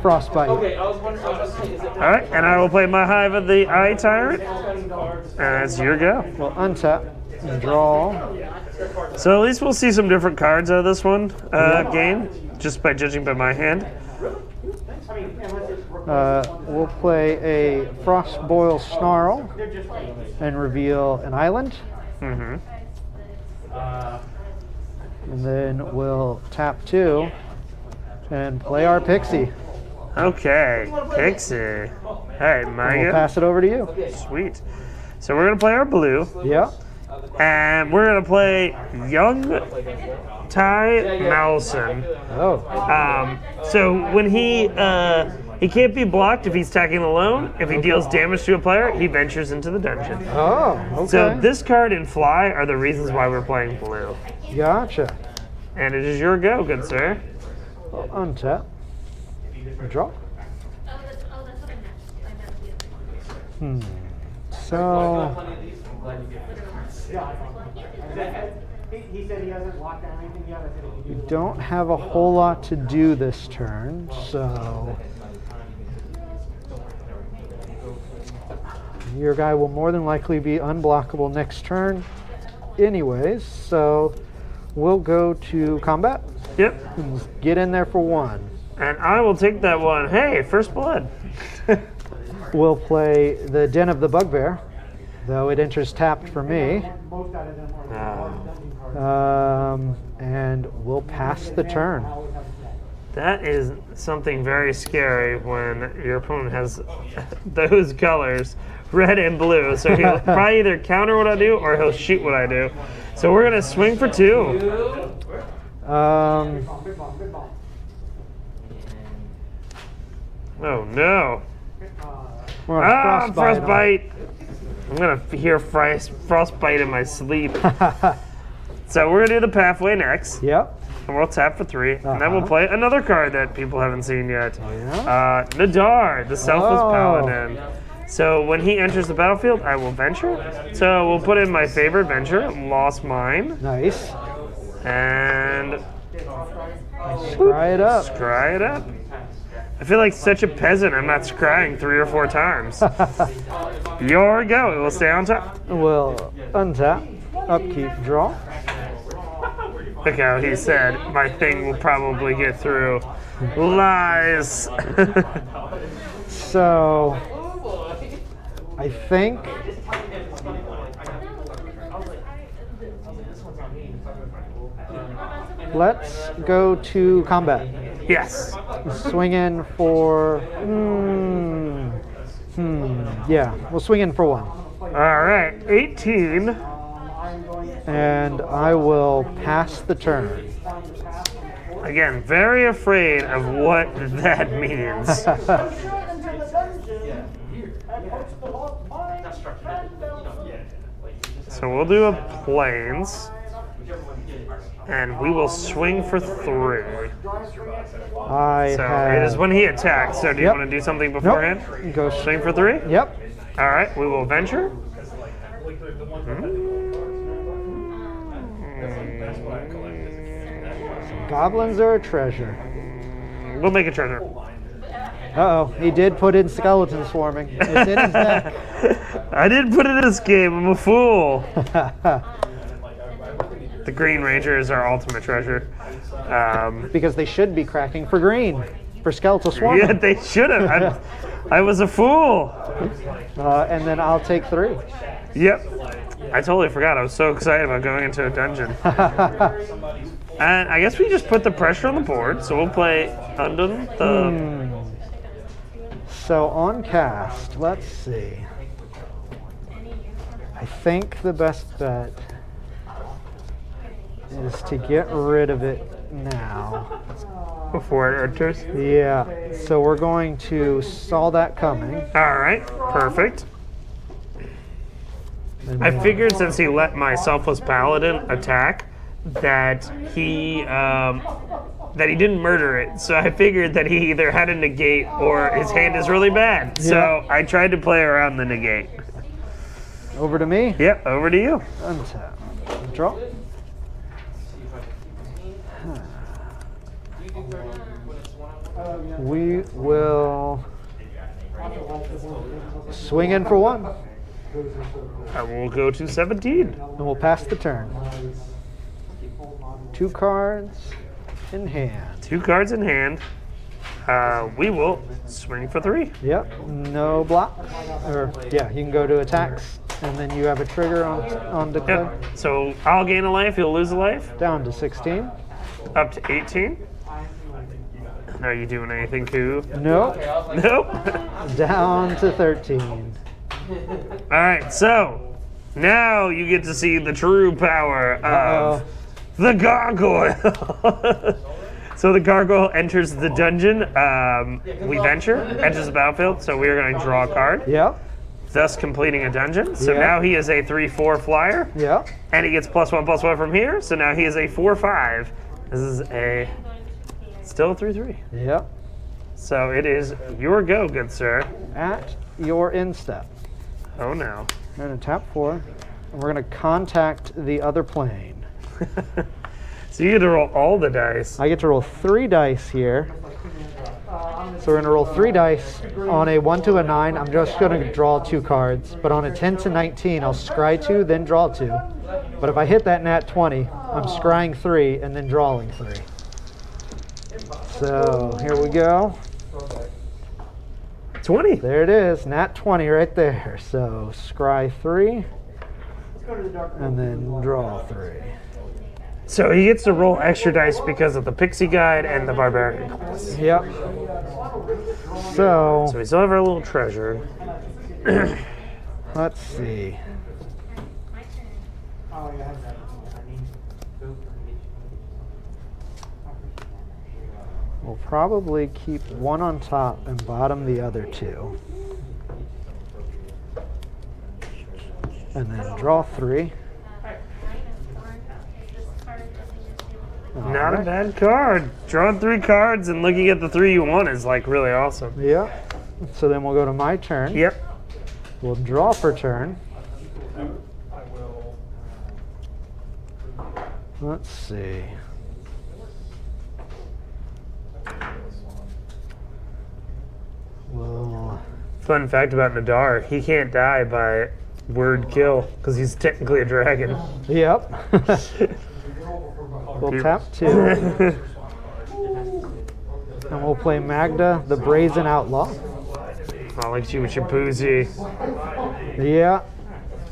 Frostbite. Okay, I was saying, is it All right, and I will play my Hive of the Eye Tyrant. And that's your go. We'll untap and draw. So at least we'll see some different cards out of this one game, just by judging by my hand. We'll play a Frostboil Snarl and reveal an island. Mm-hmm. And then we'll tap 2 and play our Pixie. Okay, Pixie. All right, my We'll go. pass it over to you. Sweet. So we're gonna play our blue, Yep. and we're gonna play Young Ty Malson. Oh. So when he can't be blocked if he's attacking alone. If he deals damage to a player, he ventures into the dungeon. Oh, okay. So this card and Fly are the reasons why we're playing blue. Gotcha. And it is your go, good sir. We'll untap. Draw. So He said he hasn't locked down anything yet. I said, we don't have a whole lot to do this turn, so your guy will more than likely be unblockable next turn anyways, so we'll go to combat Yep. and get in there for 1. And I will take that one. Hey, first blood. We'll play the Den of the Bugbear, though it enters tapped for me. most out of them are And we'll pass the turn. That is something very scary when your opponent has those colors, red and blue. So he'll probably either counter what I do or he'll shoot what I do. So we're gonna swing for 2. Oh no. We're on Frostbite. I'm gonna hear Frostbite in my sleep. So we're gonna do the pathway next. Yep. And we'll tap for 3, and then we'll play another card that people haven't seen yet. yeah? Nadar, the Selfless Oh. Paladin. So when he enters the battlefield, I will venture. So we'll put in my favorite venture, Lost Mine, Nice. and Try it up. scry it up. I feel like such a peasant. I'm not scrying 3 or 4 times. Your go. It will stay on top. We'll untap, upkeep, draw. Look how he said, my thing will probably get through. Lies. So I think let's go to combat. Yes. Swing in for yeah, we'll swing in for 1. All right. 18. And I will pass the turn. Again, very afraid of what that means. So we'll do a plains, and we will swing for 3. I So have, it is when he attacks. So do you Yep. want to do something beforehand? Go Swing for 3? Yep. All right, we will venture. Goblins are a treasure. We'll make a treasure. Uh-oh, he did put in skeleton swarming. It's in his deck. I didn't put it in this game. I'm a fool. The Green Ranger is our ultimate treasure. Because they should be cracking for green, for skeletal swarming. Yeah, they should have. I was a fool. And then I'll take 3. Yep. I totally forgot. I was so excited about going into a dungeon. And I guess we just put the pressure on the board. So we'll play Undone the... So on cast, let's see. I think the best bet is to get rid of it now. Before it enters. Yeah, so we're going to saw that coming. All right. Perfect. I figured since he let my Selfless Paladin attack, that he didn't murder it. So I figured that he either had a negate or his hand is really bad. So Yeah. I tried to play around the negate. over to me. Yep, over to you. Untap. Draw. We will swing in for 1. I will go to 17. And we'll pass the turn. 2 cards in hand. 2 cards in hand. We will swing for 3. Yep, no block. Or yeah, you can go to attacks, and then you have a trigger on declare. Yep. So I'll gain a life, you'll lose a life. Down to 16. Up to 18. Are you doing anything cool? Nope. Nope. Down to 13. All right, so now you get to see the true power of the gargoyle. So the gargoyle enters the dungeon. We venture, enters the battlefield, so we are going to draw a card, Yep. thus completing a dungeon. So Yeah. now he is a 3/4 flyer, Yep. and he gets +1/+1 from here. So now he is a 4/5. This is a still a 3/3. Yep. So it is your go, good sir. At your instep. Oh no. We're going to tap 4, and we're going to contact the other plane. So you get to roll all the dice. I get to roll 3 dice here. So we're going to roll 3 dice. On a 1 to a 9, I'm just going to draw 2 cards. But on a 10 to 19, I'll scry 2, then draw 2. But if I hit that nat 20, I'm scrying 3 and then drawing 3. So here we go. 20. There it is, nat 20 right there. So scry 3 and then draw 3. So he gets to roll extra dice because of the pixie guide and the barbarian class. Yep. So So we still have our little treasure. let's see. We'll probably keep 1 on top and bottom the other 2. And then draw 3. Not a bad card. Drawing 3 cards and looking at the 3 you want is like really awesome. Yep. So then we'll go to my turn. Yep. We'll draw for turn. Let's see. Well, Fun fact about Nadar, he can't die by word kill because he's technically a dragon. yep. We'll tap 2. And we'll play Magda, the Brazen Outlaw. I like you with your boozy. Yeah.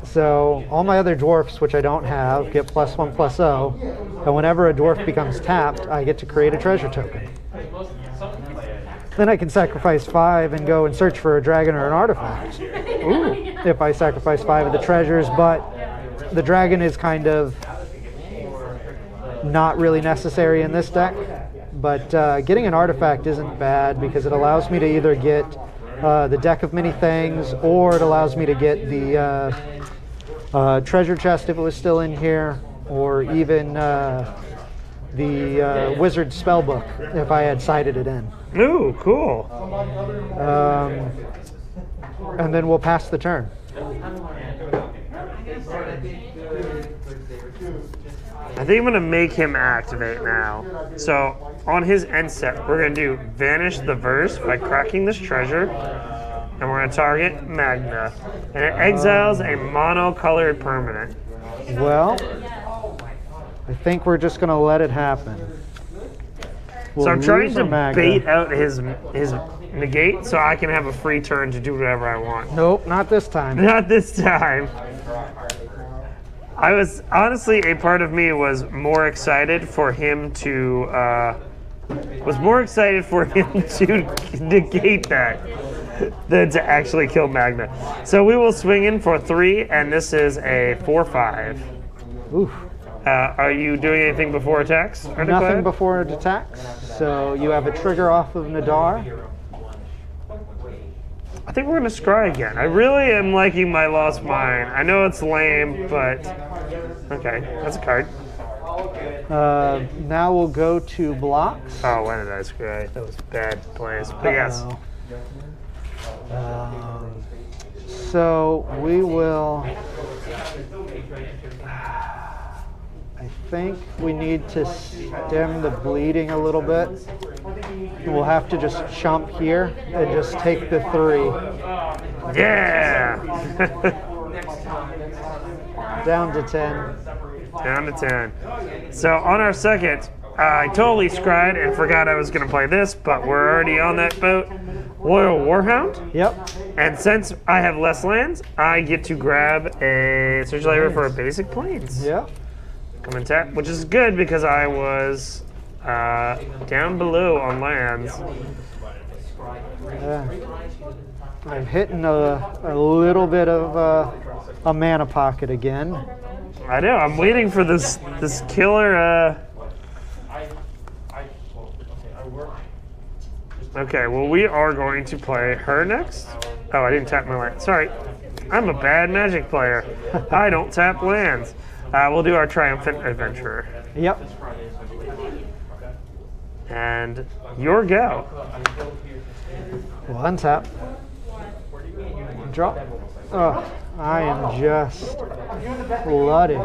So all my other dwarfs, which I don't have, get +1/+0. And whenever a dwarf becomes tapped, I get to create a treasure token. Then I can sacrifice 5 and go and search for a dragon or an artifact. Ooh. If I sacrifice 5 of the treasures, but the dragon is kind of not really necessary in this deck. But getting an artifact isn't bad because it allows me to either get the deck of many things, or it allows me to get the treasure chest if it was still in here, or even the wizard spellbook if I had sighted it in. Ooh, cool. And then we'll pass the turn. I think I'm going to make him activate now. So on his end step, we're going to do Vanish the Verse by cracking this treasure. And we're going to target Magna. And it exiles a mono-colored permanent. Well, I think we're just going to let it happen. So I'm trying lose to a Magna. bait out his negate so I can have a free turn to do whatever I want. Nope, not this time. Not this time. I was, honestly, a part of me was more excited for him to, negate that than to actually kill Magna. So we will swing in for 3, and this is a 4/5. Oof. Are you doing anything before attacks? Or Nothing declared? before it attacks. So you have a trigger off of Nadar. I think we're going to scry again. I really am liking my Lost Mine. I know it's lame, but okay, that's a card. Now we'll go to blocks. Oh, when did I scry? That was a bad place. But yes. So we will. I think we need to stem the bleeding a little bit. We'll have to just chump here and just take the 3. Yeah! Down to 10. Down to 10. So on our second, I totally scried and forgot I was going to play this, but we're already on that boat. Loyal Warhound. Yep. And since I have less lands, I get to grab a Search Library for a basic plains. Yep. Come and tap, which is good because I was down below on lands. I'm hitting a little bit of a mana pocket again. I know. I'm waiting for this killer. Okay, well, we are going to play her next. Oh, I didn't tap my land. Sorry. I'm a bad Magic player. I don't tap lands. We'll do our Triumphant Adventurer. Yep. And your go. We'll untap. Drop. Oh, I am just flooded.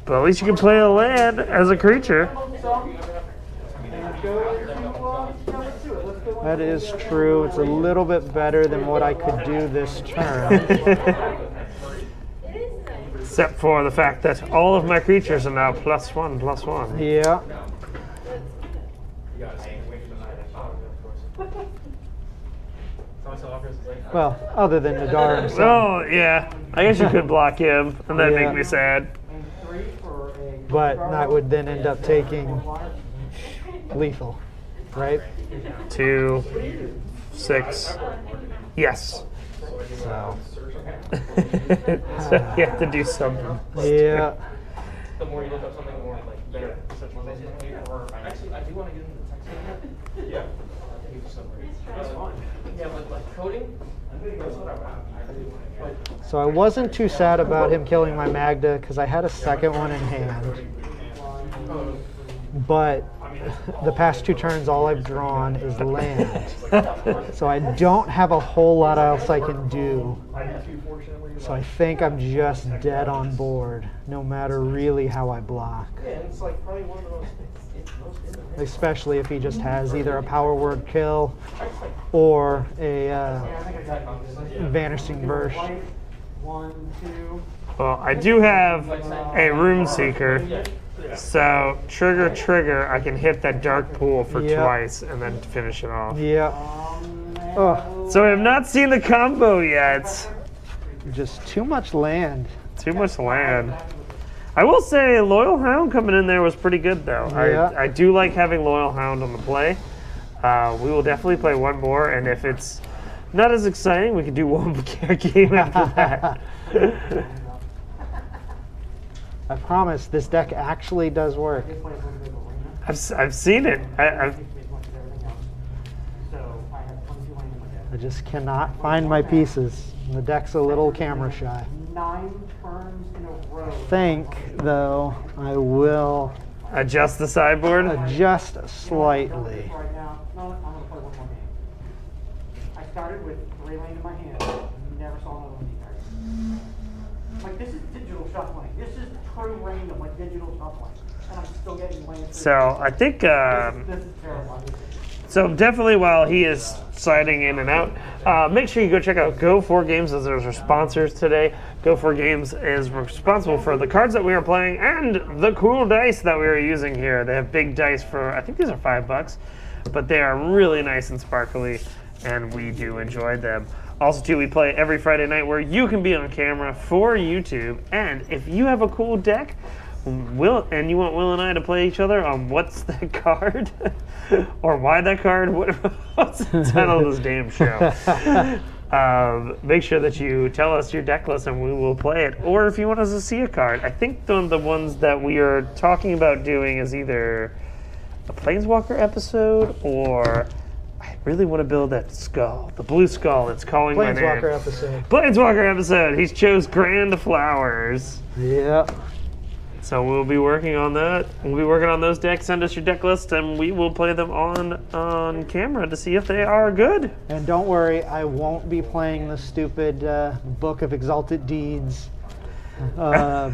But at least you can play a land as a creature. That is true. It's a little bit better than what I could do this turn. Except for the fact that all of my creatures are now +1/+1. Yeah. Well, other than Nadar himself. Oh, yeah. I guess you could block him, and that'd make me sad. But that would then end up taking lethal, right? 2, 6. Yes. So. So you have to do something. Yeah. The more you look up something, the more like better. Actually, I do want to get into the text editor. Yeah. That's fine. Yeah, but like coding, that's what I want. So I wasn't too sad about him killing my Magda because I had a second one in hand. But the past 2 turns, all I've drawn is land. So I don't have a whole lot else I can do. So I think I'm just dead on board, no matter really how I block. Especially if he just has either a power word kill or a vanishing burst. Well, I do have a Rune Seeker, so trigger, I can hit that dark pool for twice and then finish it off. Yeah. Oh, So I have not seen the combo yet. just too much land. Too much land. I will say Loyal Hound coming in there was pretty good, though. Yeah. I do like having Loyal Hound on the play. We will definitely play one more, and if it's not as exciting, we can do one game after that. I promise, this deck actually does work. I've seen it. I just cannot find my pieces. The deck's a little camera shy. 9 turns in a row. I think, though, I will Adjust the sideboard. adjust slightly. Right now, no, I'm gonna play one more game. I started with 3 land in my hand. Never saw another one either. Like, this is digital shuffling. This is true random, like digital shuffling, and I'm still getting lands. So I think. This is terrible. So definitely, while he is sliding in and out, make sure you go check out Go4 Games as our sponsors today. Go4 Games is responsible for the cards that we are playing and the cool dice that we are using here. They have big dice for, I think these are $5, but they are really nice and sparkly, and we do enjoy them. Also, too, we play every Friday night where you can be on camera for YouTube, and if you have a cool deck, and you want Will and I to play each other on what's that card or why that card, what's the title of this damn show, make sure that you tell us your deck list and we will play it. Or if you want us to see a card, I think the ones that we are talking about doing is either a Planeswalker episode or I really want to build that skull, the blue skull that's calling my name. Planeswalker episode. Planeswalker episode. He chose Grand Flowers. Yeah. So we'll be working on that. We'll be working on those decks. Send us your deck list, and we will play them on camera to see if they are good. And don't worry, I won't be playing the stupid Book of Exalted Deeds. My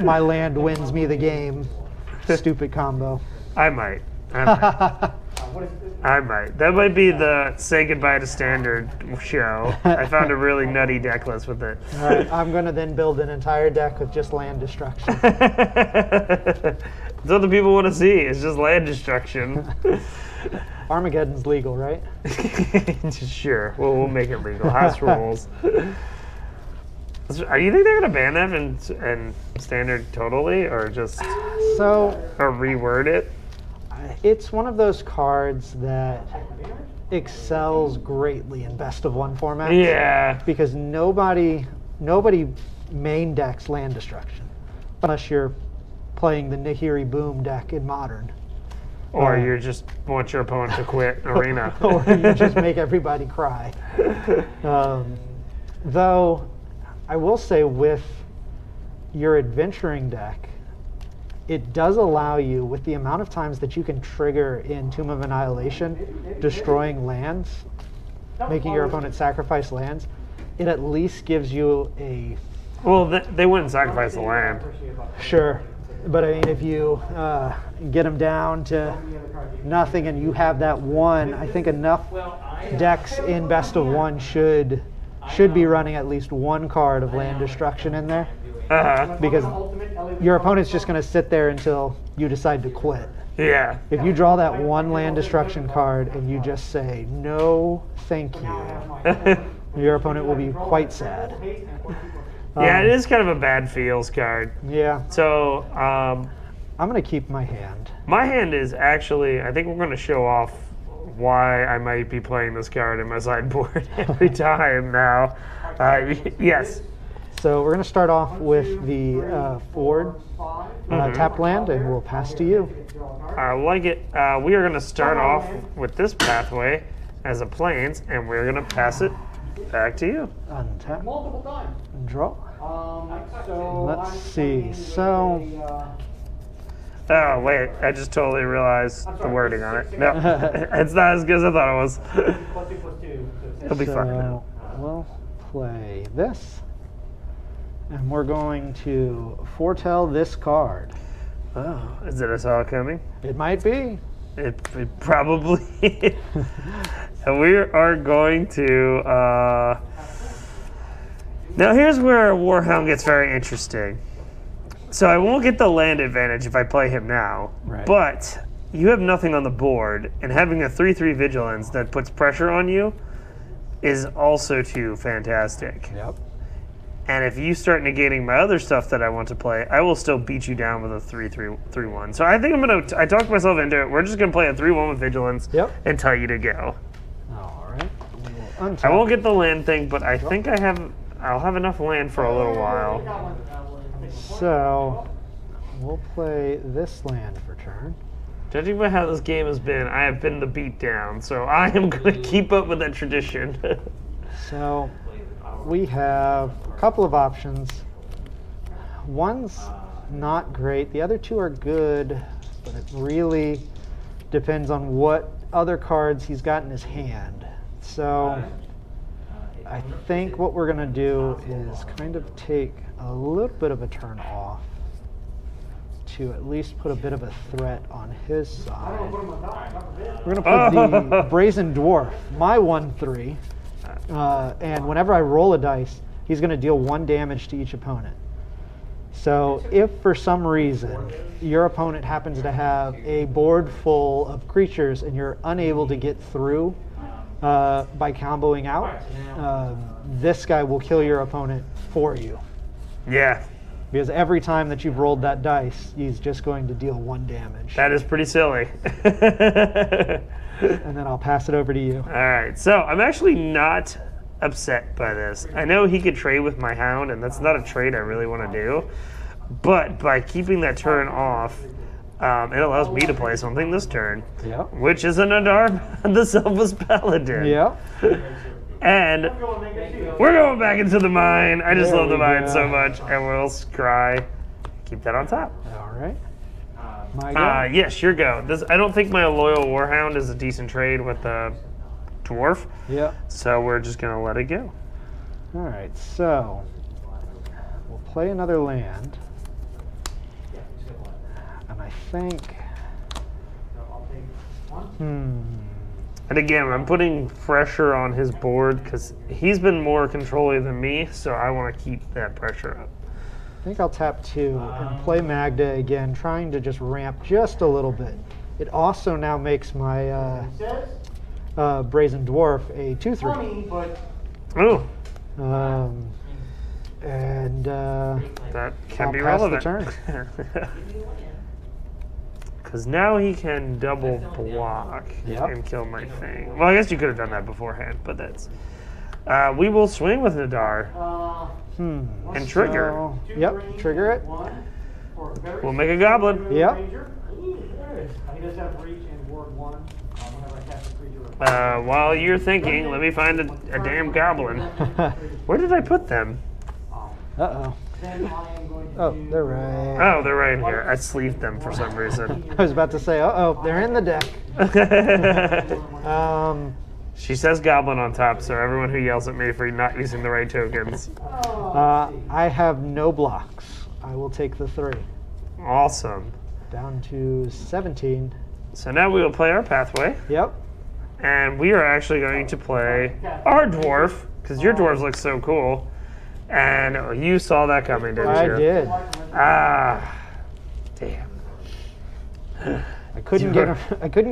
land wins me the game. Stupid combo. I might. I might. That might be the say goodbye to standard show. I found a really nutty deck list with it. All right, I'm going to then build an entire deck with just land destruction. That's what the people want to see. It's just land destruction. Armageddon's legal, right? Sure. We'll make it legal. House rules. Do you think they're going to ban that in standard totally, or just or reword it? It's one of those cards that excels greatly in best of one formats. Yeah. Because nobody main decks land destruction unless you're playing the Nahiri Boom deck in Modern. Or you just want your opponent to quit Arena. Or you just make everybody cry. Though, I will say with your adventuring deck, it does allow you, with the amount of times that you can trigger in Tomb of Annihilation, destroying lands, making your opponent sacrifice lands, it at least gives you a... Well, they wouldn't sacrifice the land. Sure. But I mean, if you get them down to nothing and you have that one, I think enough decks in best of one should be running at least one card of land destruction in there. Because your opponent's just going to sit there until you decide to quit. Yeah. If you draw that one land destruction card and you just say, no, thank you, your opponent will be quite sad. Yeah, it is kind of a bad feels card. Yeah. So, I'm going to keep my hand. My hand is actually, I think we're going to show off why I might be playing this card in my sideboard every time now. Yes. So we're going to start off with the Ford tapped land, and we'll pass to you. I like it. We are going to start off with this pathway as a plains, and we're going to pass it back to you. Untap. Multiple times. And draw. So Let's see. So Oh, wait. I just totally realized the wording on it. No, it's not as good as I thought it was. +2/+2. It'll be fun. So we'll play this. And we're going to foretell this card. Oh, is it a saw coming? It might be. It probably is. And we are going to... Now here's where Warhound gets very interesting. So I won't get the land advantage if I play him now, Right. but you have nothing on the board, and having a 3/3 vigilance that puts pressure on you is also too fantastic. Yep. And if you start negating my other stuff that I want to play, I will still beat you down with a 3/3/1. So I think I talked myself into it. We're just going to play a 3/1 with vigilance and tell you to go. All right. We'll untap. I won't get the land thing, but I think I'll have enough land for a little while. So we'll play this land for turn. Judging by how this game has been, I have been the beatdown, so I am going to keep up with that tradition. So we have a couple of options. One's not great. The other two are good, but it really depends on what other cards he's got in his hand. So I think what we're going to do is kind of take a little bit of a turn off to at least put a bit of a threat on his side. We're going to put the Brazen Dwarf, my 1/3, and whenever I roll a dice, he's going to deal 1 damage to each opponent. So if for some reason your opponent happens to have a board full of creatures and you're unable to get through by comboing out, this guy will kill your opponent for you. Yeah. Because every time that you've rolled that dice, he's just going to deal 1 damage. That is pretty silly. And then I'll pass it over to you. All right, so I'm actually not upset by this. I know he could trade with my Hound, and that's not a trade I really want to do. But by keeping that turn off, it allows me to play something this turn, Yep. which is an unarmed the Selfless Paladin. Yep. And we're going back into the mine. I just There love the we mine go. so much, and we'll scry. keep that on top. All right. My go. Yes, your go. I don't think my Loyal Warhound is a decent trade with the dwarf. Yep. So we're just gonna let it go. All right. So we'll play another land, and I think. And again, I'm putting pressure on his board because he's been more controlling than me, so I want to keep that pressure up. I think I'll tap 2 and play Magda again, trying to just ramp just a little bit. It also now makes my Brazen Dwarf a 2/3. Oh, And that can I'll be pass the relevant. turn. Because now he can double block and kill my thing. Well, I guess you could have done that beforehand, but that's... we will swing with Nadar. And trigger. So, yep, trigger it. We'll make a goblin. Yep. He does have reach and ward 1 whenever I cast a creature. While you're thinking, let me find a damn goblin. Where did I put them? Uh-oh. Then I am going to Oh, do, they're right. Oh, they're right here. I sleeved them for some reason. I was about to say, uh-oh, they're in the deck. She says goblin on top, so everyone who yells at me for not using the right tokens. I have no blocks. I will take the 3. Awesome. Down to 17. So now we will play our pathway, Yep. and we are actually going to play our dwarf, because your dwarves look so cool. And you saw that coming, didn't you? I did. Ah, damn. I couldn't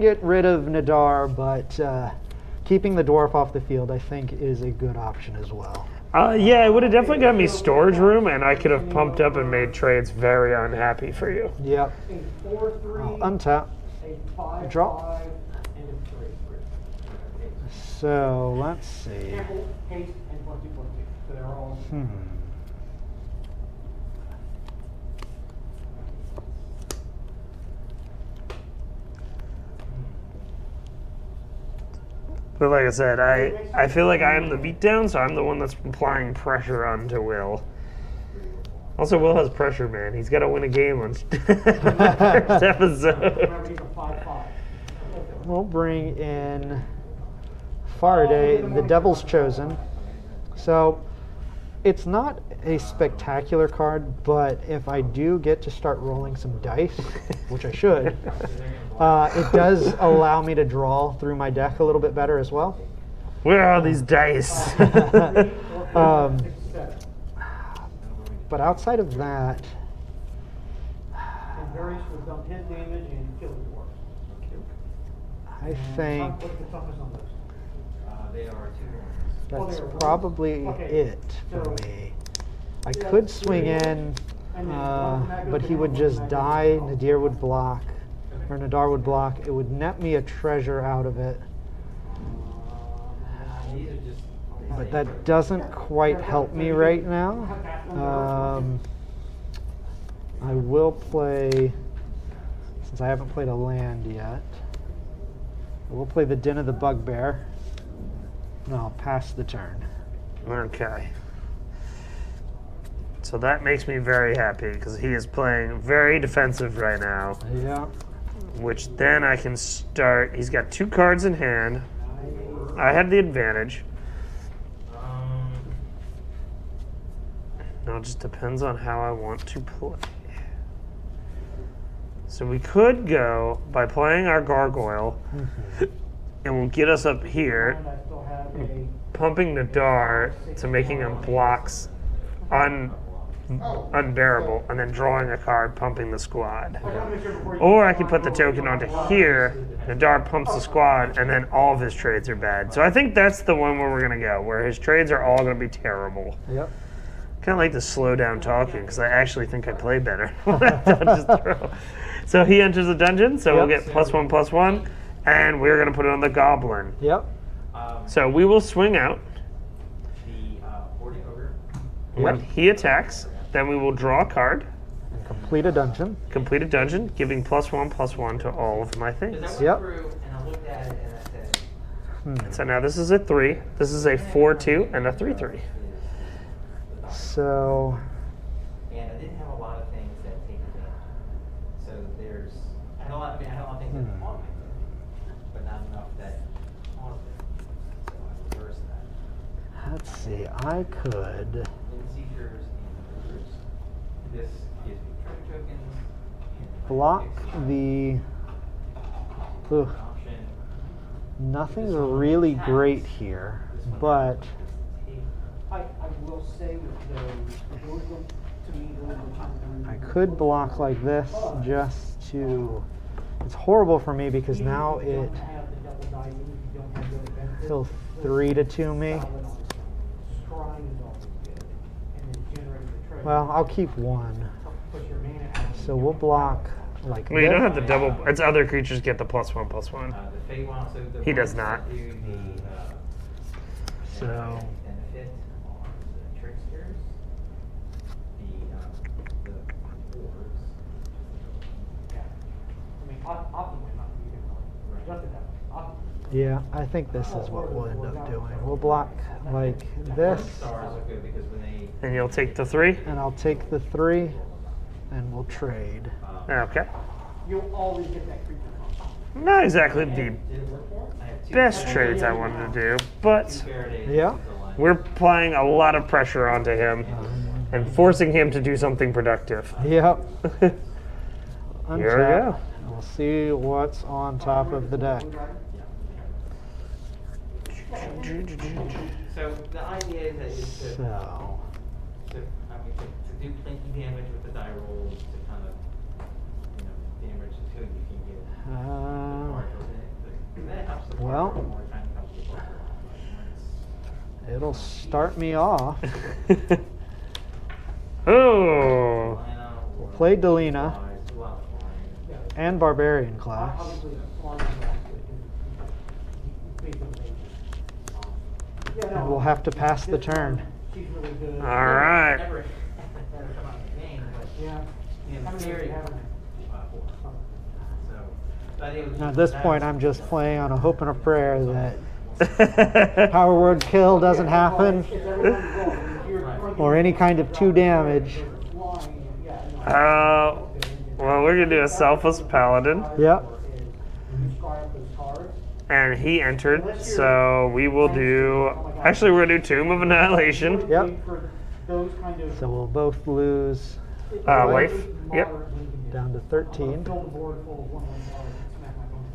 get rid of Nadar, but keeping the dwarf off the field, I think, is a good option as well. Yeah, it would have definitely got me storage room, and I could have pumped up and made trades very unhappy for you. Yep. a 4/3, I'll untap. a 5/5, Draw. and a 3. So let's see. Cancel, haste, and +2/+2. So they're all. But like I said, I feel like I am the beatdown, so I'm the one that's applying pressure onto Will. Also, Will has pressure, man. He's got to win a game on first episode. Remember, he's a 5/5. We'll bring in Faraday, the Devil's Chosen. So it's not a spectacular card, but if I do get to start rolling some dice, which I should, it does allow me to draw through my deck a little bit better as well. Where are these dice? But outside of that, And Various will dump his damage and kill the dwarf. I think What's the toughness on those? They are 2 that's probably it for me. I could swing in, but he would just die. Nadar would block. It would net me a treasure out of it. But that doesn't quite help me right now. I will play, since I haven't played a land yet, I will play the Den of the Bugbear. And I'll pass the turn. Okay. So that makes me very happy, because he is playing very defensive right now. Yeah. Which then I can start. He's got 2 cards in hand. I have the advantage. Now it just depends on how I want to play. So we could go by playing our gargoyle, and we'll get us up here, And I still have a. pumping Nadar to making him blocks unbearable, and then drawing a card, pumping the squad. Or I can put the token onto here, Nadar pumps the squad, and then all of his trades are bad. So I think that's the one where we're going to go, where his trades are all going to be terrible. Yep. Kind of like to slow down talking, because I actually think I play better when I dodge his throw. So he enters the dungeon, so we'll get +1/+1, and we're going to put it on the goblin. Yep. So we will swing out. The 40 ogre. When he attacks, then we will draw a card, And complete a dungeon. complete a dungeon, giving +1/+1 to all of my things. Because I went Yep. through and I looked at it and I said, So now this is a 3, this is a 4/2, and a 3/3. So and I didn't have a lot of things that I mean, I don't think that's on my turn, but not enough that caused it. So I reverse that. Let's see. I could. In seizures and reverse. This gives me trigger tokens. and Block fix the. Ugh, option. nothing's really great here, but I will say with those to me, those I could block like this just to. It's horrible for me because now it. He'll 3-2 me. Well, I'll keep one. So we'll block like Well, you don't have this. the double. It's other creatures get the +1/+1. The Fey one, so the He does ones not. that do the, So benefit on the tricksters, the dwarves. Yeah. I mean, optimally, not even just that. yeah, I think this is what we'll end up doing. We'll block like this, Stars are good because when they And you'll take the 3. and I'll take the 3, and we'll trade. Okay. you'll always get that creature from. Not exactly the Did it work for it? I have two best trades I wanted to do, but Faraday Yeah. to the line. we're applying a lot of pressure onto him and forcing him to do something productive. Yep. Here we Untap. go. We'll see what's on top of the deck. So the idea is that is to, So, to do plinky damage with the die rolls to kind of damage until you can get the card with it. That helps the well. partner more, trying to help the partner. it'll start me off. Oh, Play Delina and Barbarian class. And we'll have to pass the turn. all right. Never come out of the game, but in theory, four. So, the idea was Now, at this point, I'm just playing on a hope and a prayer that Power Word Kill doesn't happen, or any kind of 2 damage. Well, we're gonna do a selfless paladin, Yep. and he entered, so we will do. Actually, we're gonna do Tomb of Annihilation. Yep. So we'll both lose Life. Yep. down to 13.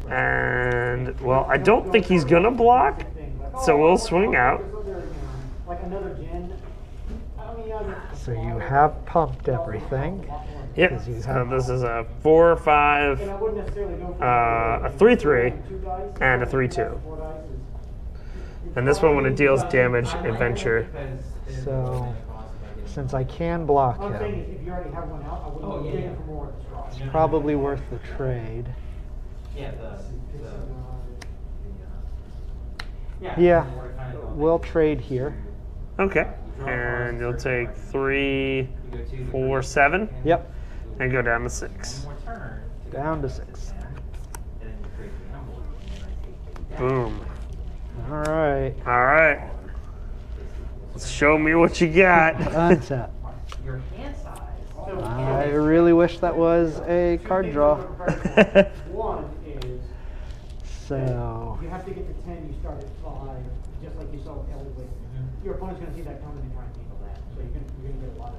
And well, I don't think he's gonna block, so we'll swing out. So you have pumped everything. Yep. So this is a 4/5, a 3/3, and a 3/2. And this one, when it deals damage, adventure. So since I can block I'm saying him, is if you already have one out, I wouldn't dig it for more at the straw. it's probably worth the trade. Yeah, Yeah, we'll trade here. Okay. And you'll take 3, 4, 7, Yep, and go down to 6. one more turn. down to 6. And then you create the emblem, and then I take that. Boom. All right, All right. Let's show me what you got. untap. Your hand size. I really wish that was a card draw. One is So, you have to get to 10, you start at 5, just like you saw with Ellie Wick. Your opponent's going to see that coming and try and handle that. So you're going to get a lot of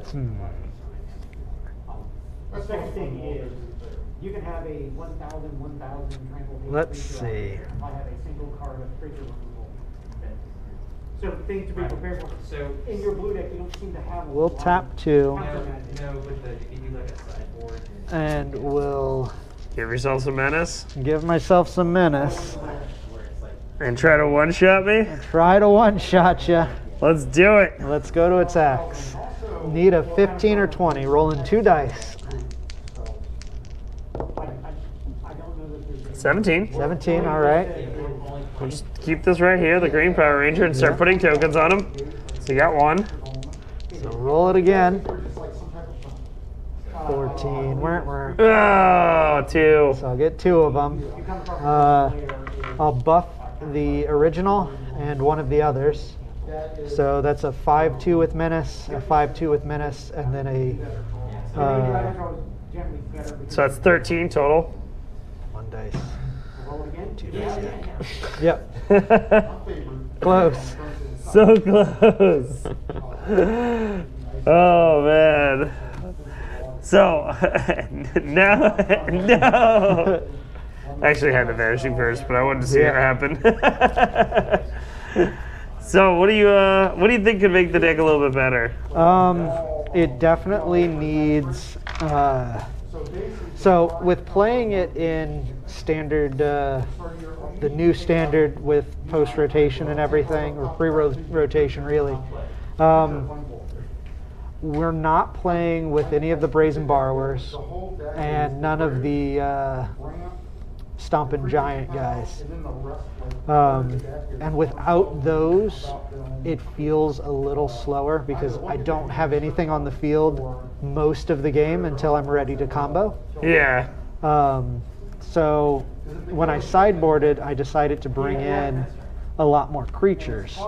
the second thing is you can have a 1,000 tranquil. Let's see. I have a single card of creature removal. So things to be prepared for. So in your blue deck, you don't seem to have. we'll tap 2, with the if you do like a sideboard and we'll Give yourself some menace give myself some menace. where it's like and try to one-shot me. Try to one-shot ya. Let's do it. Let's go to attacks. Need a 15 or 20. Rolling 2 dice. I don't know that there's 17. 17. All right. We'll just keep this right here, the Green Power Ranger, and start putting tokens on him. So you got 1. So roll it again. 14. Oh, 2. So I'll get 2 of them. I'll buff the original and one of the others. So that's a 5/2 with menace, a 5/2 with menace, and then a. So that's 13 total. dice. Roll it again. 2 dice, yeah. Yep. Close. So close. Oh man. So now, no. Actually, had the vanishing first, but I wanted to see what happened. So, what do you think could make the deck a little bit better? It definitely needs. So with playing it in standard, the new standard with post rotation and everything, or pre-rotation really. We're not playing with any of the Brazen Borrowers and none of the Stompin' Giant guys. And without those, it feels a little slower because I don't have anything on the field most of the game until I'm ready to combo. Yeah. So when I sideboarded, I decided to bring in a lot more creatures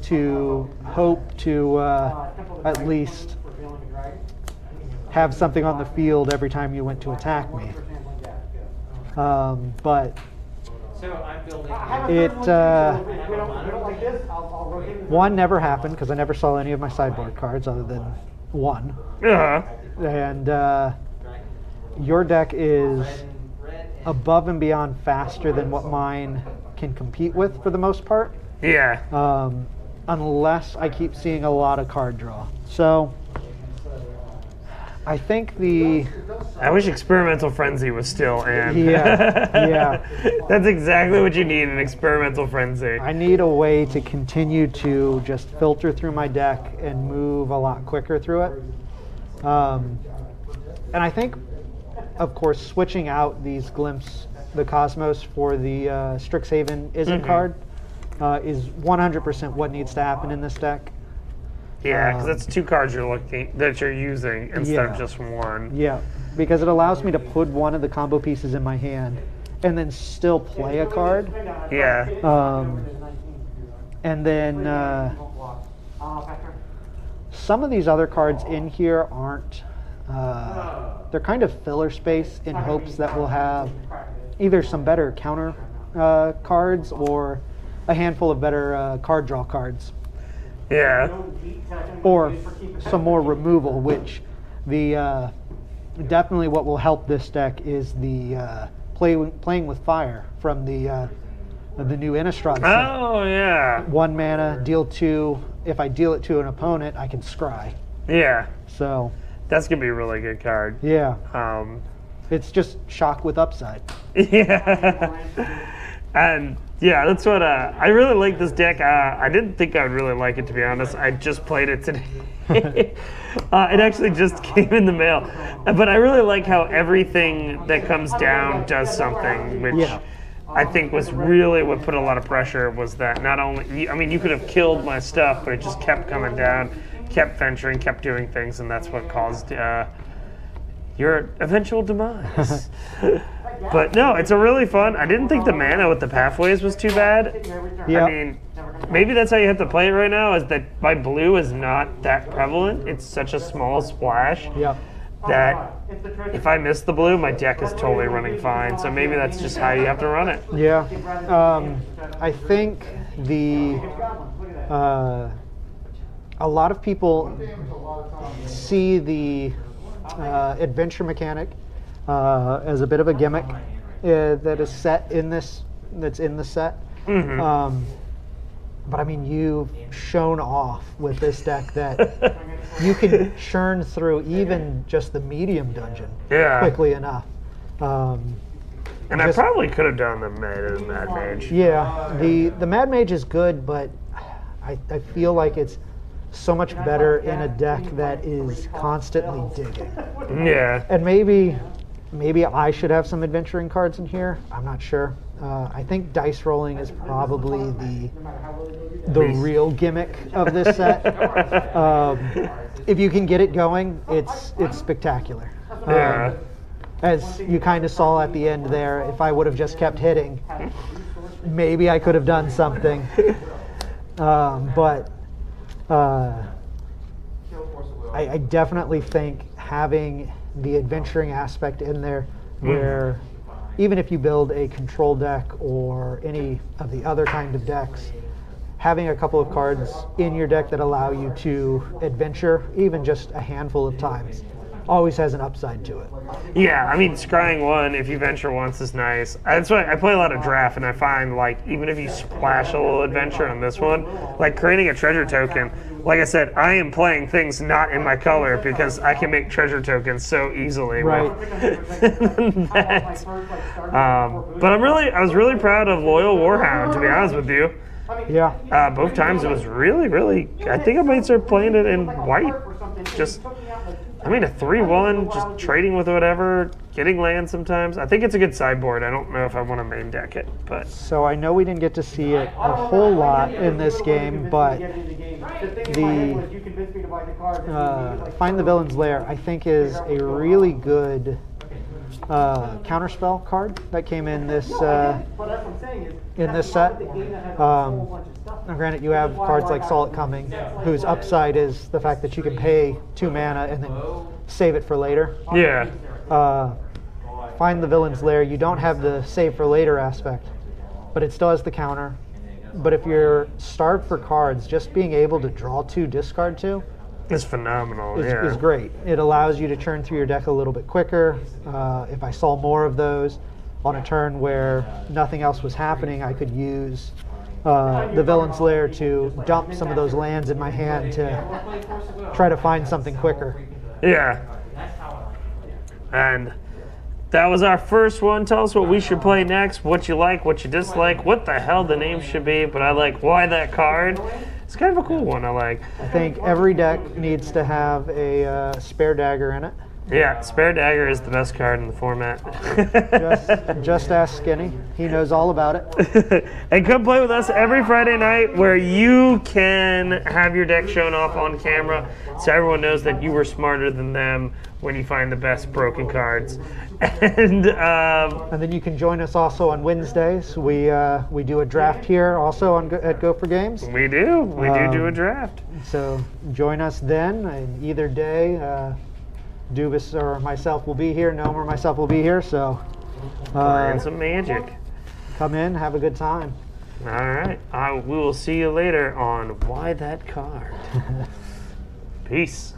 to hope to at least have something on the field every time you went to attack me. But it one never happened because I never saw any of my sideboard cards other than one. And your deck is above and beyond faster than what mine can compete with for the most part. Yeah. Unless I keep seeing a lot of card draw. So I think I wish Experimental Frenzy was still in. Yeah. That's exactly what you need, an Experimental Frenzy. I need a way to continue to just filter through my deck and move a lot quicker through it. And I think, of course, switching out these Glimpse the Cosmos for the Strixhaven Isn't card is 100% what needs to happen in this deck. Yeah, because that's 2 cards that you're using instead of just 1. Yeah, because it allows me to put one of the combo pieces in my hand and then still play a card. Yeah. And then some of these other cards in here aren't. They're kind of filler space in hopes that we'll have either some better counter cards or a handful of better card draw cards. Yeah. Or some more removal, which the definitely what will help this deck is the playing with fire from the new Innistrad set. Oh yeah. 1 mana, deal 2. If I deal it to an opponent, I can scry. Yeah. So that's gonna be a really good card. Yeah. It's just shock with upside. Yeah. And yeah, that's what I really like this deck. I didn't think I would really like it, to be honest. I just played it today. It actually just came in the mail. But I really like how everything that comes down does something, which I think was really what put a lot of pressure, was that not only, I mean, you could have killed my stuff, but it just kept coming down, kept venturing, kept doing things, and that's what caused your eventual demise. But no, it's a really fun. I didn't think the mana with the pathways was too bad. Yeah. I mean, maybe that's how you have to play it right now, is that my blue is not that prevalent. It's such a small splash that if I miss the blue, my deck is totally running fine. So maybe that's just how you have to run it. Yeah. I think a lot of people see the adventure mechanic as a bit of a gimmick that is set in this, that's in the set. But I mean, you've shown off with this deck that you can churn through even just the medium dungeon quickly enough. And I probably could have done the Mad Mage. Yeah, the Mad Mage is good, but I feel like it's so much better in a deck that is constantly digging. Yeah. And maybe I should have some adventuring cards in here. I'm not sure. I think dice rolling is probably the real gimmick of this set. If you can get it going, it's spectacular. As you kind of saw at the end there, if I would have just kept hitting, maybe I could have done something. But I definitely think having the adventuring aspect in there, where even if you build a control deck or any of the other kind of decks, having a couple of cards in your deck that allow you to adventure, even just a handful of times, always has an upside to it. Yeah, I mean, scrying one, if you venture once, is nice. That's why I play a lot of draft, and I find, like, even if you splash a little adventure on this one, like creating a treasure token, like I said, I am playing things not in my color because I can make treasure tokens so easily. Right. But I was really proud of Loyal Warhound, to be honest with you. Yeah. Both times it was really, I think I might start playing it in white. Just, I mean, a 3-1, just trading with whatever, getting land sometimes. I think it's a good sideboard. I don't know if I want to main deck it, but. So I know we didn't get to see it a whole lot in this game, but the Find the Villain's Lair, I think, is a really good counterspell card that came in this set. Now granted, you have cards like Saw It Coming, whose upside is the fact that you can pay 2 mana and then save it for later. Yeah. Find the Villain's Lair, you don't have the save for later aspect, but it still has the counter. But if you're starved for cards, just being able to draw 2, discard 2, It's phenomenal, is great. It allows you to churn through your deck a little bit quicker. If I saw more of those on a turn where nothing else was happening, I could use the Villain's Lair to dump some of those lands in my hand to try to find something quicker. Yeah. And that was our first one. Tell us what we should play next, what you like, what you dislike, what the hell the name should be, but I like why that card. It's kind of a cool one, I like. I think every deck needs to have a spare dagger in it. Yeah, Spare Dagger is the best card in the format. Just ask Skinny. He knows all about it. And come play with us every Friday night where you can have your deck shown off on camera so everyone knows that you were smarter than them when you find the best broken cards. And then you can join us also on Wednesdays. We do a draft here also at Go for Games. we do a draft. So join us then, and either day. Dubis or myself will be here. Gnome or myself will be here. So Playing some Magic. come in, have a good time. All right. We will see you later on Why That Card. Peace.